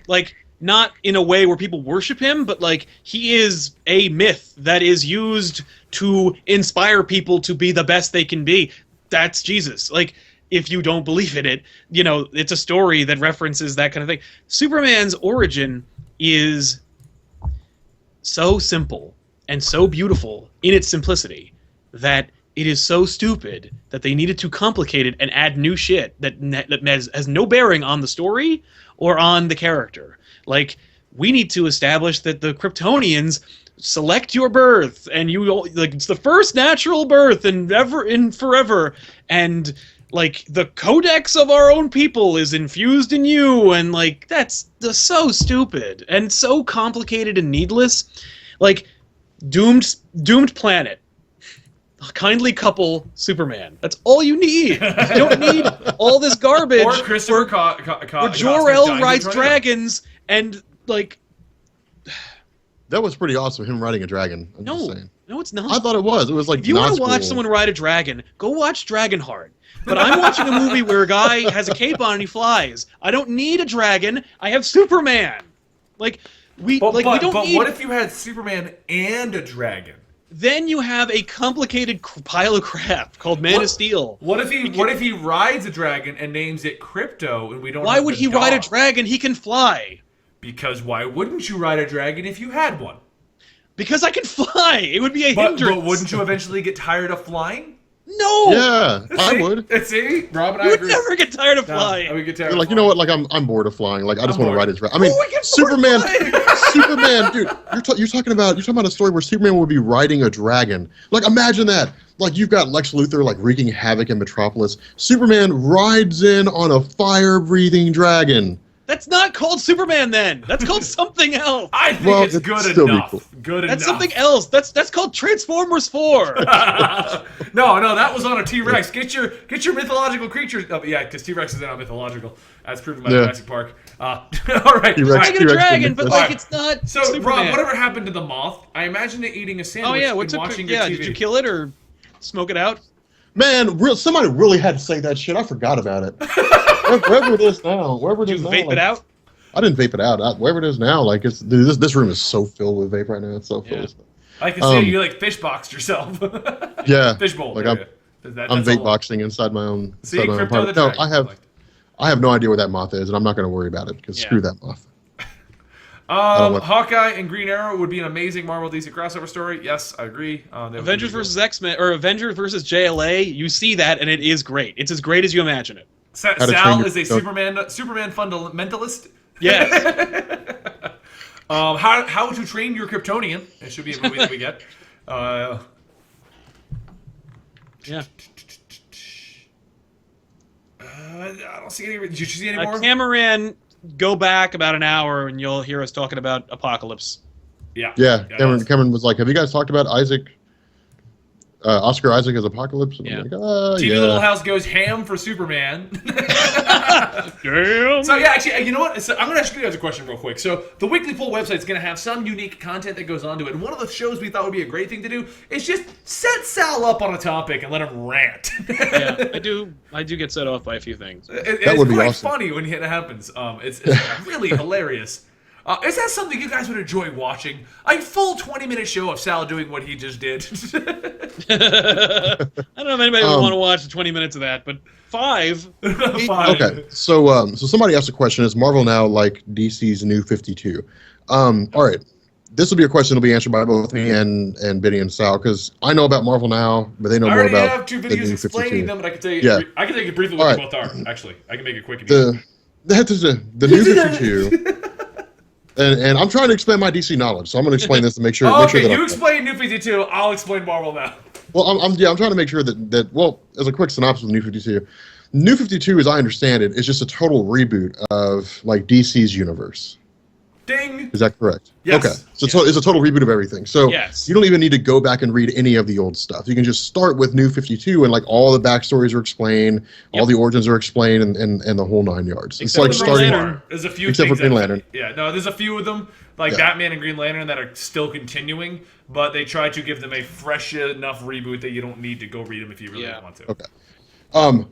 Like, not in a way where people worship him, but, like, he is a myth that is used to inspire people to be the best they can be. That's Jesus. Like... If you don't believe in it, you know, it's a story that references that kind of thing. Superman's origin is so simple and so beautiful in its simplicity that it is so stupid that they needed to complicate it and add new shit that has no bearing on the story or on the character. Like, we need to establish that the Kryptonians select your birth, and you, like, it's the first natural birth in forever, and... Like, the codex of our own people is infused in you, and, like, that's so stupid and so complicated and needless. Like, doomed planet. A kindly couple Superman. That's all you need. You don't need all this garbage. Or Christopher where Jor-El rides dragons and, like... That was pretty awesome, him riding a dragon. I'm just saying. No, it's not. I thought it was. It was like, if you want to watch someone ride a dragon, go watch Dragonheart. But I'm watching a movie where a guy has a cape on and he flies. I don't need a dragon. I have Superman. Like, we don't need... But what if you had Superman and a dragon? Then you have a complicated pile of crap called Man of Steel. What if he rides a dragon and names it Crypto, and we don't? Why would he ride a dragon? He can fly. Because why wouldn't you ride a dragon if you had one? Because I can fly. It would be a hindrance. But wouldn't you eventually get tired of flying? No. Yeah, I would. See, Rob and I would agree. never get tired of flying. I would get tired. You're like, you know what? Like, I'm bored of flying. Like, I just want to ride his dragon. I mean, Superman, dude. You're talking about a story where Superman would be riding a dragon. Like, imagine that. Like, you've got Lex Luthor like wreaking havoc in Metropolis. Superman rides in on a fire-breathing dragon. That's not called Superman then. That's called something else. I think it's good enough. Cool. Good enough. That's something else. That's called Transformers 4. No, that was on a T-Rex. Get your mythological creatures. Oh, yeah, because T-Rexes are not mythological, as proven by Jurassic Park. All right. I get a dragon, but like it's not. So Superman. Rob, whatever happened to the moth? I imagine it eating a sandwich. Oh yeah, and watching your TV. Did you kill it or smoke it out? Man, somebody really had to say that shit. I forgot about it. Wherever it is now. Did you vape it out? I didn't vape it out. Wherever it is now, like this room is so filled with vape right now. It's so filled with stuff. I can see you like fish boxed yourself. Yeah. Fish bowl. Like I'm vape boxing inside my own. See, Crypto the No, Dragon. I have no idea what that moth is, and I'm not going to worry about it because screw that moth. Hawkeye and Green Arrow would be an amazing Marvel DC crossover story. Yes, I agree. Avengers versus X-Men or Avengers versus JLA. You see that, and it is great. It's as great as you imagine it. Sal is a Superman fundamentalist. Yes. How to Train Your Kryptonian. It should be a movie that we get. Yeah. I don't see any. Did you see any more? Cameron, go back about an hour and you'll hear us talking about Apocalypse. Yeah. Cameron was like, "Have you guys talked about Oscar Isaac as Apocalypse?" And yeah. I'm like, TV Little House goes ham for Superman. Damn. So yeah, actually, you know what? So I'm going to ask you guys a question real quick. So the Weekly Poll website is going to have some unique content that goes onto it. And one of the shows we thought would be a great thing to do is just set Sal up on a topic and let him rant. Yeah, I do get set off by a few things. That would be quite awesome. Funny when it happens. It's really hilarious. Is that something you guys would enjoy watching? A full 20-minute show of Sal doing what he just did. I don't know if anybody would want to watch 20 minutes of that, but 5. Okay, so somebody asked a question: is Marvel now like DC's New 52? All right, this will be a question that'll be answered by both me and Benny and Sal, because I know about Marvel now, but they know more about. I have 2 videos explaining them, but I can tell you. Yeah. I can tell you briefly what they both are. Actually, I can make it quick and easy. The New 52. And I'm trying to expand my DC knowledge, so I'm going to explain this to make sure. Oh, make sure okay, that you explain New 52. I'll explain Marvel now. Well, I'm trying to make sure that well, as a quick synopsis of New 52, New 52, as I understand it, is just a total reboot of like DC's universe. Ding. Is that correct? Yes. Okay. So it's a total reboot of everything. So Yes. you don't even need to go back and read any of the old stuff. You can just start with New 52 and like all the backstories are explained, all the origins are explained, and the whole 9 yards. Except it's like for Green starting. Lantern. There's a few Except things for Green that- Lantern. Yeah, no, there's a few of them, like Batman and Green Lantern, that are still continuing, but they try to give them a fresh enough reboot that you don't need to go read them if you really want to. Okay.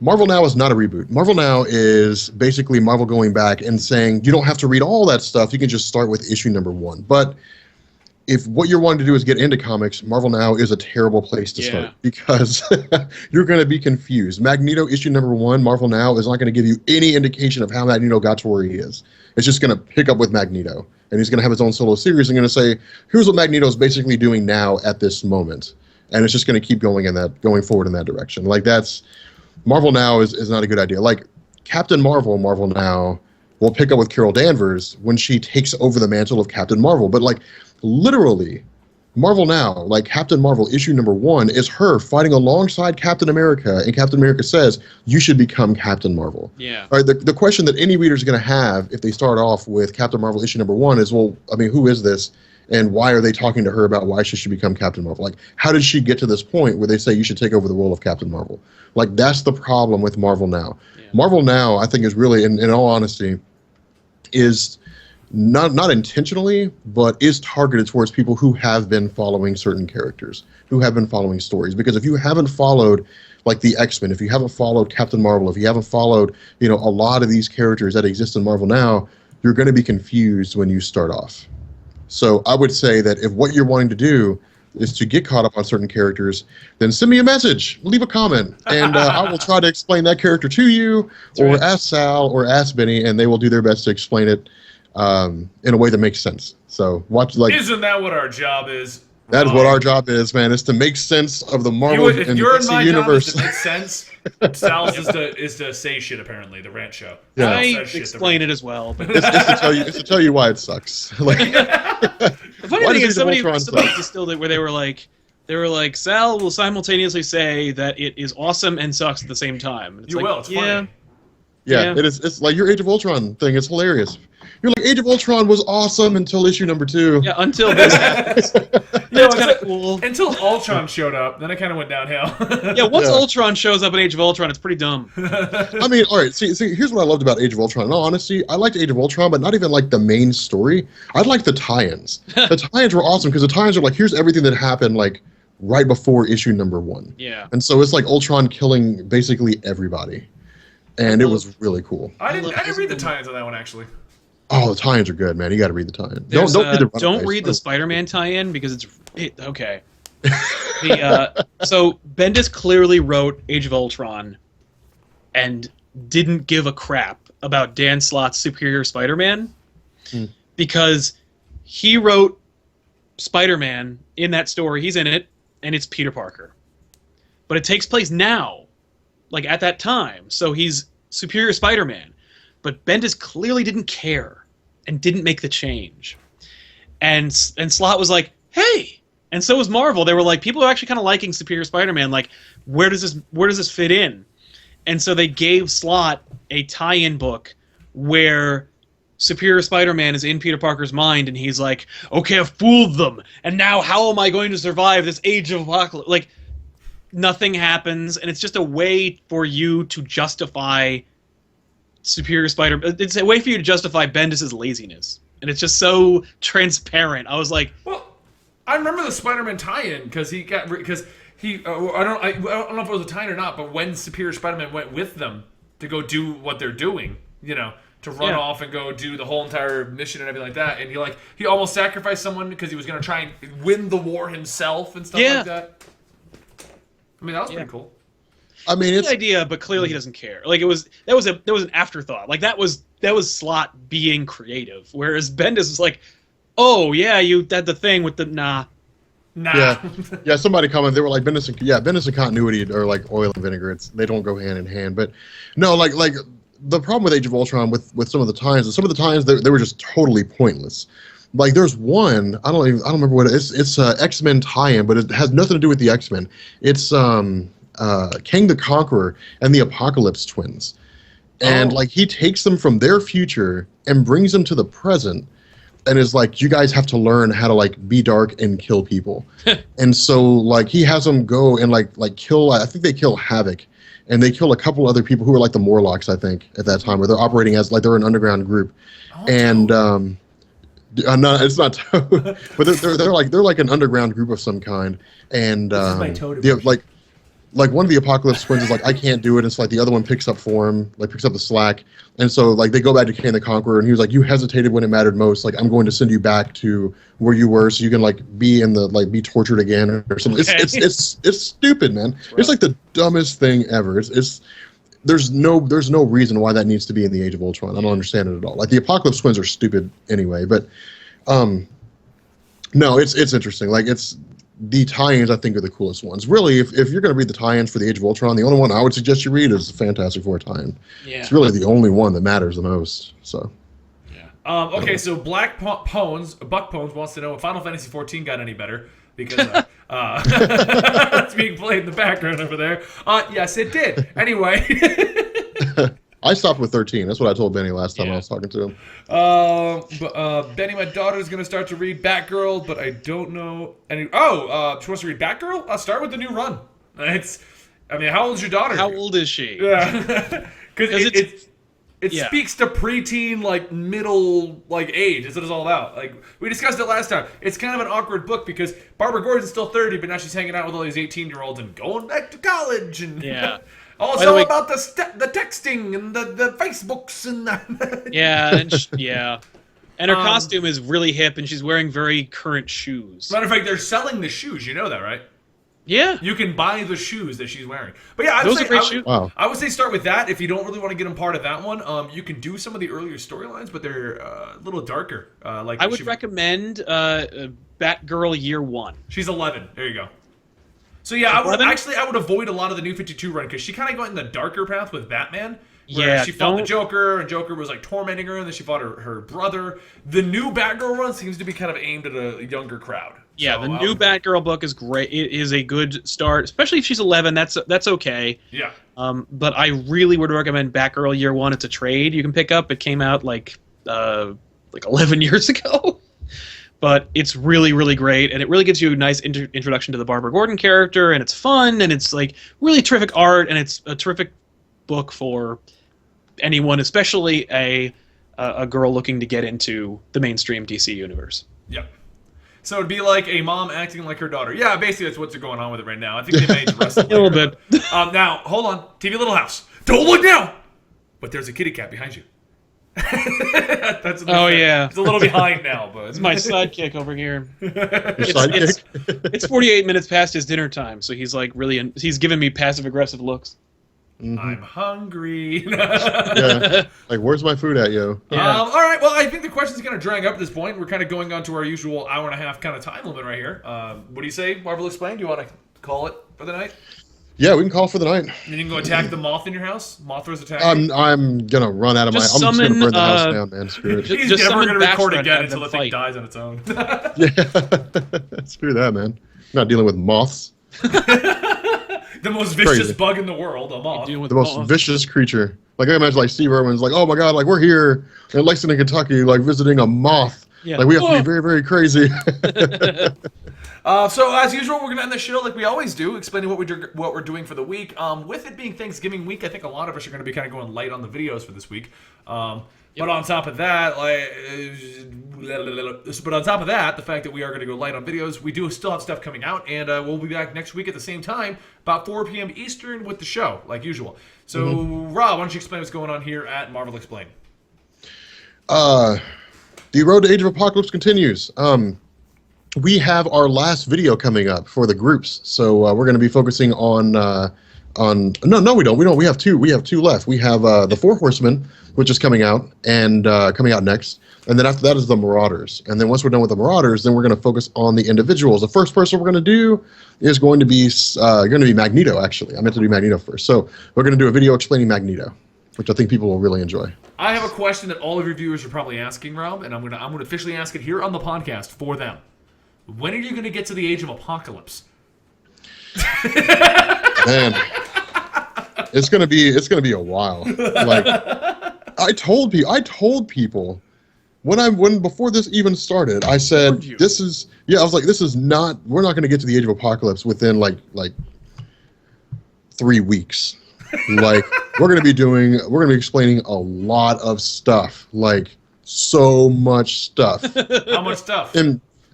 Marvel Now is not a reboot. Marvel Now is basically Marvel going back and saying you don't have to read all that stuff. You can just start with issue number 1. But if what you're wanting to do is get into comics, Marvel Now is a terrible place to start because you're going to be confused. Magneto issue number 1, Marvel Now, is not going to give you any indication of how Magneto got to where he is. It's just going to pick up with Magneto, and he's going to have his own solo series and going to say, here's what Magneto is basically doing now at this moment. And it's just going to keep going forward in that direction. Like Marvel Now is not a good idea. Like Captain Marvel, Marvel Now will pick up with Carol Danvers when she takes over the mantle of Captain Marvel. But like literally, Marvel Now, like Captain Marvel issue number 1 is her fighting alongside Captain America, and Captain America says, you should become Captain Marvel. Yeah. All right, the question that any reader is going to have if they start off with Captain Marvel issue number 1 is, well, I mean, who is this? And why are they talking to her about why she should become Captain Marvel? Like, how did she get to this point where they say you should take over the role of Captain Marvel? Like, that's the problem with Marvel Now. Yeah. Marvel Now, I think, is really, in all honesty, is not intentionally, but is targeted towards people who have been following certain characters, who have been following stories. Because if you haven't followed, like, the X-Men, if you haven't followed Captain Marvel, if you haven't followed, a lot of these characters that exist in Marvel Now, you're going to be confused when you start off. So I would say that if what you're wanting to do is to get caught up on certain characters, then send me a message, leave a comment, and I will try to explain that character to you, or ask Sal, or ask Benny, and they will do their best to explain it in a way that makes sense. So watch, like, isn't that what our job is? That is what our job is, man, is to make sense of the Marvel and DC universe. Job is to make sense, Sal's is to say shit, apparently, the rant show. Yeah. I explain it as well. But it's to tell you why it sucks. Like, the funny thing is somebody distilled it where they were like, Sal will simultaneously say that it is awesome and sucks at the same time. And it's it's funny. Yeah, it is. It's like your Age of Ultron thing. It's hilarious. You're like, Age of Ultron was awesome until issue number 2. Yeah, until this happens. That's kind of cool. Until Ultron showed up, then it kind of went downhill. Yeah, once Ultron shows up in Age of Ultron, it's pretty dumb. I mean, all right, see, here's what I loved about Age of Ultron. In all honesty, I liked Age of Ultron, but not even like the main story. I liked the tie-ins. The tie-ins were awesome because the tie-ins are like, here's everything that happened like right before issue number 1. Yeah. And so it's like Ultron killing basically everybody. And it was really cool. I didn't read the tie-ins on that one, actually. Oh, the tie-ins are good, man. You got to read the tie-in. Don't read the Spider-Man tie-in because okay. So Bendis clearly wrote Age of Ultron and didn't give a crap about Dan Slott's Superior Spider-Man because he wrote Spider-Man in that story. He's in it, and it's Peter Parker. But it takes place now, like at that time. So he's Superior Spider-Man. But Bendis clearly didn't care and didn't make the change. And Slott was like, hey! And so was Marvel. They were like, people are actually kind of liking Superior Spider-Man. Like, where does this fit in? And so they gave Slott a tie-in book where Superior Spider-Man is in Peter Parker's mind, and he's like, okay, I've fooled them, and now how am I going to survive this age of apocalypse? Like, nothing happens, and it's just a way for you to justify Superior Spider-Man. It's a way for you to justify Bendis' laziness, and it's just so transparent. I was like, well, I remember the Spider-Man tie-in because he I don't know if it was a tie-in or not, but when Superior Spider-Man went with them to go do what they're doing, to run off and go do the whole entire mission and everything like that, and he almost sacrificed someone because he was going to try and win the war himself and stuff like that. I mean, that was pretty cool. I mean, it's an idea, but clearly he doesn't care. Like that was an afterthought. Like that was Slott being creative, whereas Bendis was like, "Oh yeah, you had the thing with the nah." Yeah. Somebody commented, they were like, Bendis and continuity are like oil and vinegar. They don't go hand in hand. But no, like the problem with Age of Ultron with some of the times, is some of the times they were just totally pointless. Like there's one, I don't remember what it is. It's X-Men tie-in, but it has nothing to do with the X-Men. It's Kang the Conqueror and the Apocalypse twins. And like he takes them from their future and brings them to the present and is like, you guys have to learn how to like be dark and kill people. And so like he has them go and like kill, I think they kill Havoc, and they kill a couple other people who were like the Morlocks, I think, at that time, where they're operating as like they're an underground group. And no, it's not Toad, but they're like an underground group of some kind. And like one of the Apocalypse twins is like, I can't do it. It's like the other one picks up for him, like picks up the slack. And so like they go back to Kang the Conqueror, and he was like, you hesitated when it mattered most. Like I'm going to send you back to where you were, so you can like be be tortured again or something. Okay. It's stupid, man. It's like the dumbest thing ever. There's no reason why that needs to be in the Age of Ultron. I don't understand it at all. Like the Apocalypse twins are stupid anyway, but no, it's interesting. Like the tie-ins, I think, are the coolest ones. Really, if you're going to read the tie-ins for the Age of Ultron, the only one I would suggest you read is the Fantastic Four tie-in. Yeah. It's really the only one that matters the most. So. Yeah. Okay, so Buck Pones wants to know if Final Fantasy XIV got any better, because it's being played in the background over there. Yes, it did. Anyway. I stopped with 13. That's what I told Benny last time I was talking to him. Benny, my daughter's going to start to read Batgirl, but I don't know any... she wants to read Batgirl? I'll start with the new run. How old is your daughter? How old is she? Yeah. Because it speaks to preteen, like, middle, like, age. That's what it's all about. Like, we discussed it last time. It's kind of an awkward book because Barbara Gordon's still 30, but now she's hanging out with all these 18-year-olds and going back to college. And yeah. Oh, it's all about the texting and the Facebooks and the... Yeah. And her costume is really hip, and she's wearing very current shoes. Matter of fact, they're selling the shoes. You know that, right? Yeah. You can buy the shoes that she's wearing. But yeah, those are great shoes. Wow. I would say start with that. If you don't really want to get them part of that one, you can do some of the earlier storylines, but they're a little darker. I would recommend Batgirl Year 1. She's 11. There you go. So yeah, I would avoid a lot of the New 52 run because she kind of went in the darker path with Batman. Where she fought the Joker, and Joker was like tormenting her, and then she fought her brother. The new Batgirl run seems to be kind of aimed at a younger crowd. Yeah, the new Batgirl book is great. It is a good start, especially if she's 11. That's okay. Yeah. But I really would recommend Batgirl Year 1. It's a trade you can pick up. It came out like 11 years ago. But it's really, really great, and it really gives you a nice introduction to the Barbara Gordon character, and it's fun, and it's like really terrific art, and it's a terrific book for anyone, especially a girl looking to get into the mainstream DC universe. Yep. So it'd be like a mom acting like her daughter. Yeah, basically that's what's going on with it right now. I think they made Wrestle a little bit. Now, hold on. TV Little House. Don't look now! But there's a kitty cat behind you. It's a little behind now, but it's my sidekick over here. It's 48 minutes past his dinner time, so he's like he's giving me passive aggressive looks. Mm-hmm. I'm hungry. Yeah, like where's my food at, yo? Yeah. All right, well, I think the question's kind of drying up at this point. We're kind of going on to our usual hour and a half kind of time limit right here. What do you say, Marvel Explained? Do you want to call it for the night? Yeah, we can call for the night. And you can go attack the moth in your house? Mothra's attack? I'm gonna run out of I'm just gonna burn the house down, man. Screw it. He's never gonna record again until the thing dies on its own. Yeah. Screw that, man. I'm not dealing with moths. The most vicious bug in the world, a moth. The most vicious creature. Like I imagine like Steve Irwin's like, oh my god, like we're here in Lexington, Kentucky, like visiting a moth. Yeah. Like we have to be very, very crazy. So as usual, we're gonna end the show like we always do, explaining what we're doing for the week. With it being Thanksgiving week, I think a lot of us are gonna be kind of going light on the videos for this week. But on top of that, the fact that we are going to go light on videos, we do still have stuff coming out, and we'll be back next week at the same time, about 4 p.m. Eastern, with the show, like usual. So, Rob, why don't you explain what's going on here at Marvel Explained? The road to Age of Apocalypse continues. We have our last video coming up for the groups, so we're going to be focusing on no we don't we have two left. We have the Four Horsemen, which is coming out next, and then after that is the Marauders, and then once we're done with the Marauders, then we're going to focus on the individuals. The first person we're going to do is going to be Magneto. Actually, I meant to do Magneto first, so we're going to do a video explaining Magneto. which I think people will really enjoy. I have a question that all of your viewers are probably asking, Rob, and I'm gonna officially ask it here on the podcast for them. When are you gonna get to the age of apocalypse? Man, it's gonna be a while. Like I told people when before this even started, I said this is not, we're not gonna get to the age of apocalypse within like 3 weeks. Like we're gonna be explaining a lot of stuff, like so much stuff. How much stuff?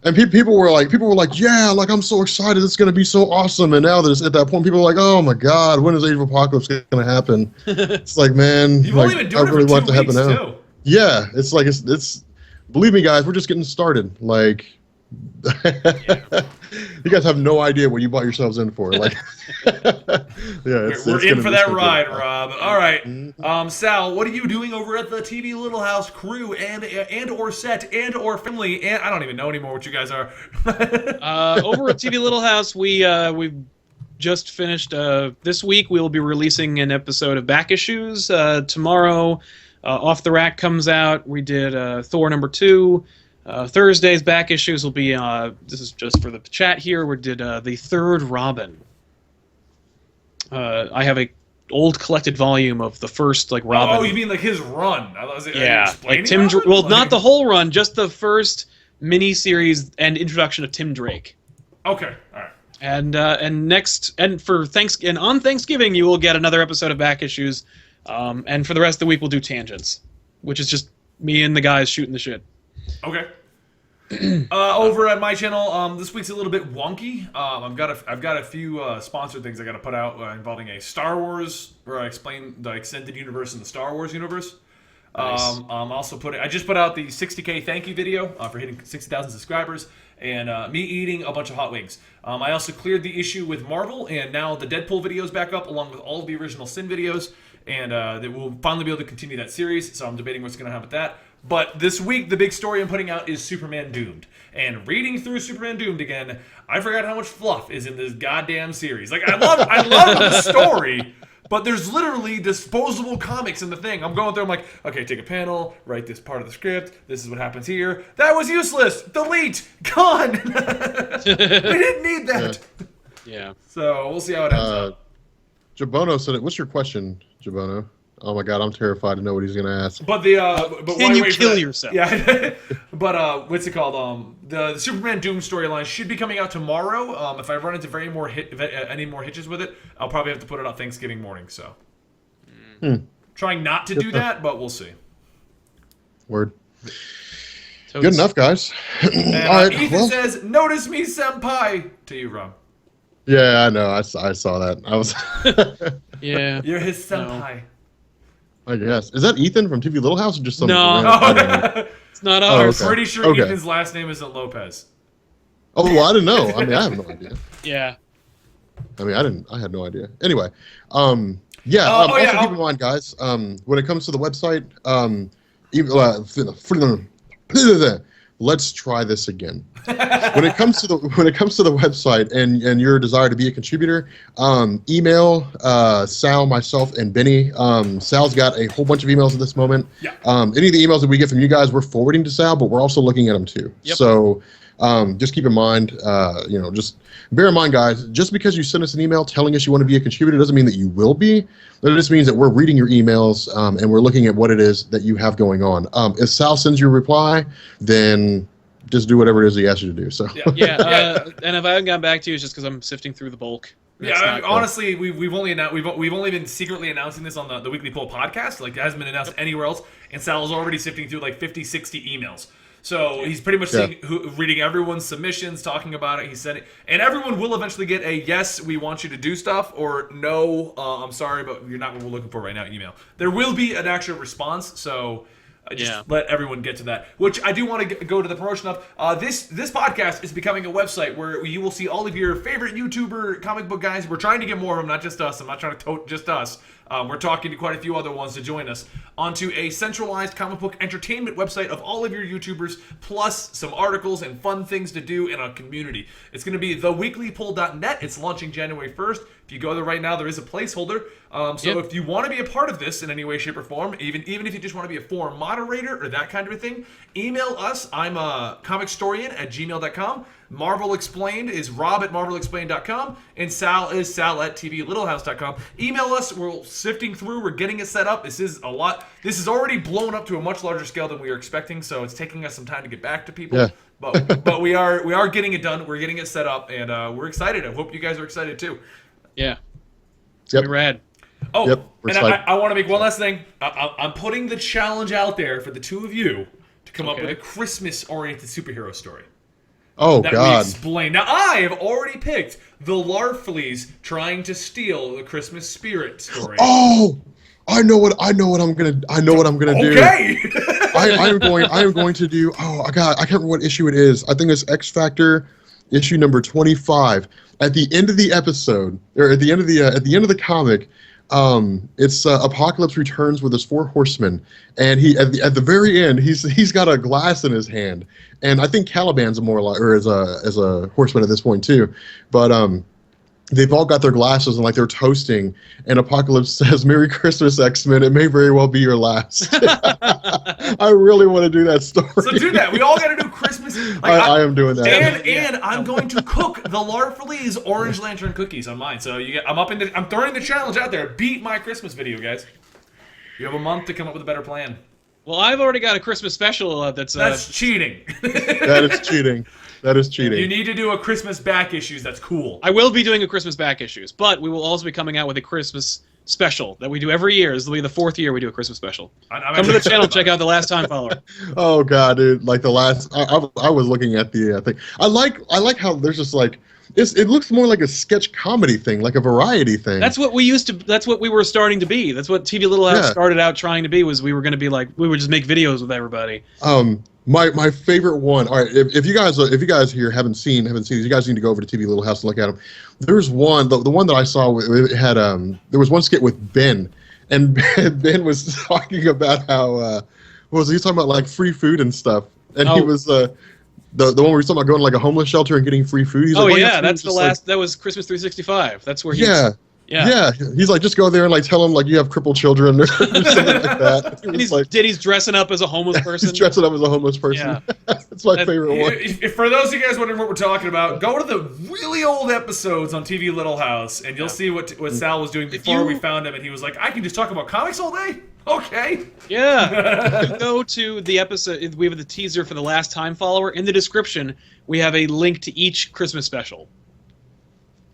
And people were like, yeah, like I'm so excited, it's gonna be so awesome. And now that it's at that point, people are like, oh my god, when is Age of Apocalypse gonna happen? It's like, man, you've like, only been doing I really it for want 2 it to happen weeks now. too. Yeah, it's like it's believe me, guys, we're just getting started. Like, you guys have no idea what you bought yourselves in for. Like, we're in for that ride, Rob. All right, Sal, what are you doing over at the TV Little House crew and or set and or family? And I don't even know anymore what you guys are. Over at TV Little House, we've just finished. This week we will be releasing an episode of Back Issues. Tomorrow, Off the Rack comes out. We did Thor #2. Thursday's Back Issues will be, this is just for the chat here, we did the third Robin. I have a old collected volume of the first, like, Robin. Oh, you mean like his run? Yeah, like Tim not the whole run, just the first mini-series and introduction of Tim Drake. Okay, all right. And on Thanksgiving you will get another episode of Back Issues, and for the rest of the week we'll do Tangents, which is just me and the guys shooting the shit. Okay. Over at my channel, this week's a little bit wonky. I've got a few sponsored things I got to put out involving a Star Wars, where I explain the extended universe in the Star Wars universe. Nice. I just put out the 60K thank you video for hitting 60,000 subscribers, and me eating a bunch of hot wings. I also cleared the issue with Marvel, and now the Deadpool video is back up along with all of the original Sin videos, and we'll finally be able to continue that series. So I'm debating what's going to happen with that. But this week, the big story I'm putting out is Superman Doomed. And reading through Superman Doomed again, I forgot how much fluff is in this goddamn series. Like, I love the story, but there's literally disposable comics in the thing. I'm going through, I'm like, okay, take a panel, write this part of the script, this is what happens here. That was useless! Delete! Gone! We didn't need that! Yeah. So, we'll see how it ends up. Jabono said it. What's your question, Jabono? Oh my god, I'm terrified to know what he's gonna ask. But can you kill yourself? Yeah. But what's it called? The Superman Doom storyline should be coming out tomorrow. If I run into any more hitches with it, I'll probably have to put it out Thanksgiving morning. So, trying not to do that, but we'll see. Word. Good enough, guys. And, all right. Ethan says, "Notice me, senpai." To you, Rob. Yeah, I know. I saw that. I was. Yeah. You're his senpai. No. I guess. Is that Ethan from TV Little House or just some? No, it's not ours. I'm pretty sure Ethan's last name isn't Lopez. Oh, well, I didn't know. I mean, I have no idea. Yeah. I mean, I had no idea. Anyway, also keep in mind, guys, when it comes to the website, let's try this again. When it comes to the website and your desire to be a contributor, email Sal, myself, and Benny. Sal's got a whole bunch of emails at this moment. Yeah. Any of the emails that we get from you guys, we're forwarding to Sal, but we're also looking at them too. Yep. So just keep in mind, just bear in mind, guys, just because you send us an email telling us you want to be a contributor doesn't mean that you will be. It just means that we're reading your emails and we're looking at what it is that you have going on. If Sal sends you a reply, then just do whatever it is he asks you to do. So yeah. And if I haven't gotten back to you, it's just because I'm sifting through the bulk. Honestly, we've only been secretly announcing this on the Weekly Poll podcast. Like, it hasn't been announced anywhere else. And Sal is already sifting through like 50, 60 emails. So he's pretty much reading everyone's submissions, talking about it. He said it, and everyone will eventually get a yes, we want you to do stuff, or no, I'm sorry, but you're not what we're looking for right now. Email. There will be an actual response. So Just let everyone get to that. Which I do want to go to the promotion of. This podcast is becoming a website where you will see all of your favorite YouTuber comic book guys. We're trying to get more of them, not just us. I'm not trying to tote just us. We're talking to quite a few other ones to join us onto a centralized comic book entertainment website of all of your YouTubers, plus some articles and fun things to do in a community. It's going to be theweeklypoll.net. It's launching January 1st. If you go there right now, there is a placeholder. If you want to be a part of this in any way, shape, or form, even if you just want to be a forum moderator or that kind of a thing, email us. I'm a comicstorian@gmail.com. Marvel Explained is rob@marvelexplained.com, and Sal is sal@tvlittlehouse.com. Email us. We're sifting through. We're getting it set up. This is a lot. This is already blown up to a much larger scale than we were expecting, so it's taking us some time to get back to people. Yeah. But we are getting it done. We're getting it set up, and we're excited. I hope you guys are excited too. Yeah. It's gonna be rad. Oh, Yep, and I want to make one last thing. I'm putting the challenge out there for the two of you to come up with a Christmas-oriented superhero story. Oh, that God. we explain. Now, I have already picked the Larfleeze trying to steal the Christmas spirit story. Oh, I know what I'm gonna do. Okay. I am going to do. Oh, God, I can't remember what issue it is. I think it's X Factor issue number 25. At the end of the episode, or at the end of the comic, it's Apocalypse returns with his 4 horsemen, and he at the very end he's got a glass in his hand, and I think Caliban's as a horseman at this point too, but they've all got their glasses and like they're toasting, and Apocalypse says, "Merry Christmas, X-Men. It may very well be your last." I really want to do that story. So do that. We all got to do Christmas. I am doing that. And I'm going to cook the Larfleeze Orange Lantern cookies on mine. So I'm throwing the challenge out there. Beat my Christmas video, guys. You have a month to come up with a better plan. Well, I've already got a Christmas special that's cheating. That is cheating. That is cheating. You need to do a Christmas back issues. That's cool. I will be doing a Christmas back issues, but we will also be coming out with a Christmas special that we do every year. This will be the 4th year we do a Christmas special. Come to the channel, check out the Last Time Follower. Oh, God, dude! Like the last, I was looking at the thing. I like how there's just like it looks more like a sketch comedy thing, like a variety thing. That's what we were starting to be. That's what TV Little House started out trying to be. Was we were going to be like we would just make videos with everybody. My favorite one. All right, if you guys here haven't seen these, you guys need to go over to TV Little House and look at them. There's one, the one that I saw. It had there was one skit with Ben, and Ben was talking about how what was he talking about, like free food and stuff, and he was the one where he was talking about going to like a homeless shelter and getting free food. He's like, that's the last. That was Christmas 365. That's where he. Yeah, he's like, just go there and like tell him like you have crippled children or something like that. And he's dressing up as a homeless person. He's dressing up as a homeless person. Yeah. That's my favorite one. For those of you guys wondering what we're talking about, go to the really old episodes on TV Little House, and you'll see what Sal was doing before we found him, and he was like, I can just talk about comics all day? Okay. Yeah. Go to the episode. We have the teaser for the Last Time Follower. In the description, we have a link to each Christmas special.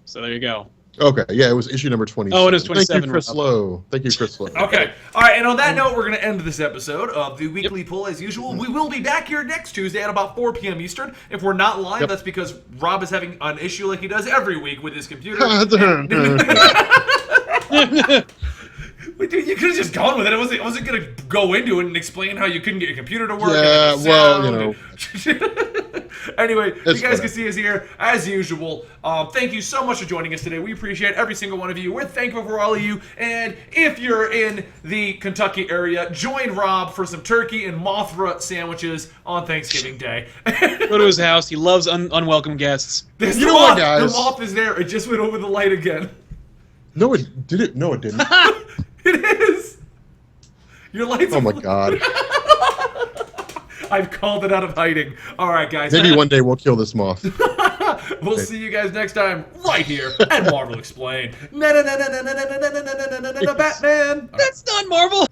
So there you go. Okay, yeah, it was issue number 27. Oh, it is 27. Thank you, Chris Lowe. Okay. All right, and on that note, we're going to end this episode of the Weekly Pull as usual. We will be back here next Tuesday at about 4 p.m. Eastern. If we're not live, that's because Rob is having an issue like he does every week with his computer. You could have just gone with it. I wasn't going to go into it and explain how you couldn't get your computer to work. Yeah, well, you know. Anyway, you guys can see us here as usual. Thank you so much for joining us today. We appreciate every single one of you. We're thankful for all of you. And if you're in the Kentucky area, join Rob for some turkey and Mothra sandwiches on Thanksgiving Day. Go to his house. He loves unwelcome guests. You know what, guys? The moth is there. It just went over the light again. No, it did it. No, it didn't. It is. Your lights. Oh my God. I've called it out of hiding. All right, guys. Maybe one day we'll kill this moth. We'll see you guys next time right here at Marvel Explained. Batman. That's not Marvel.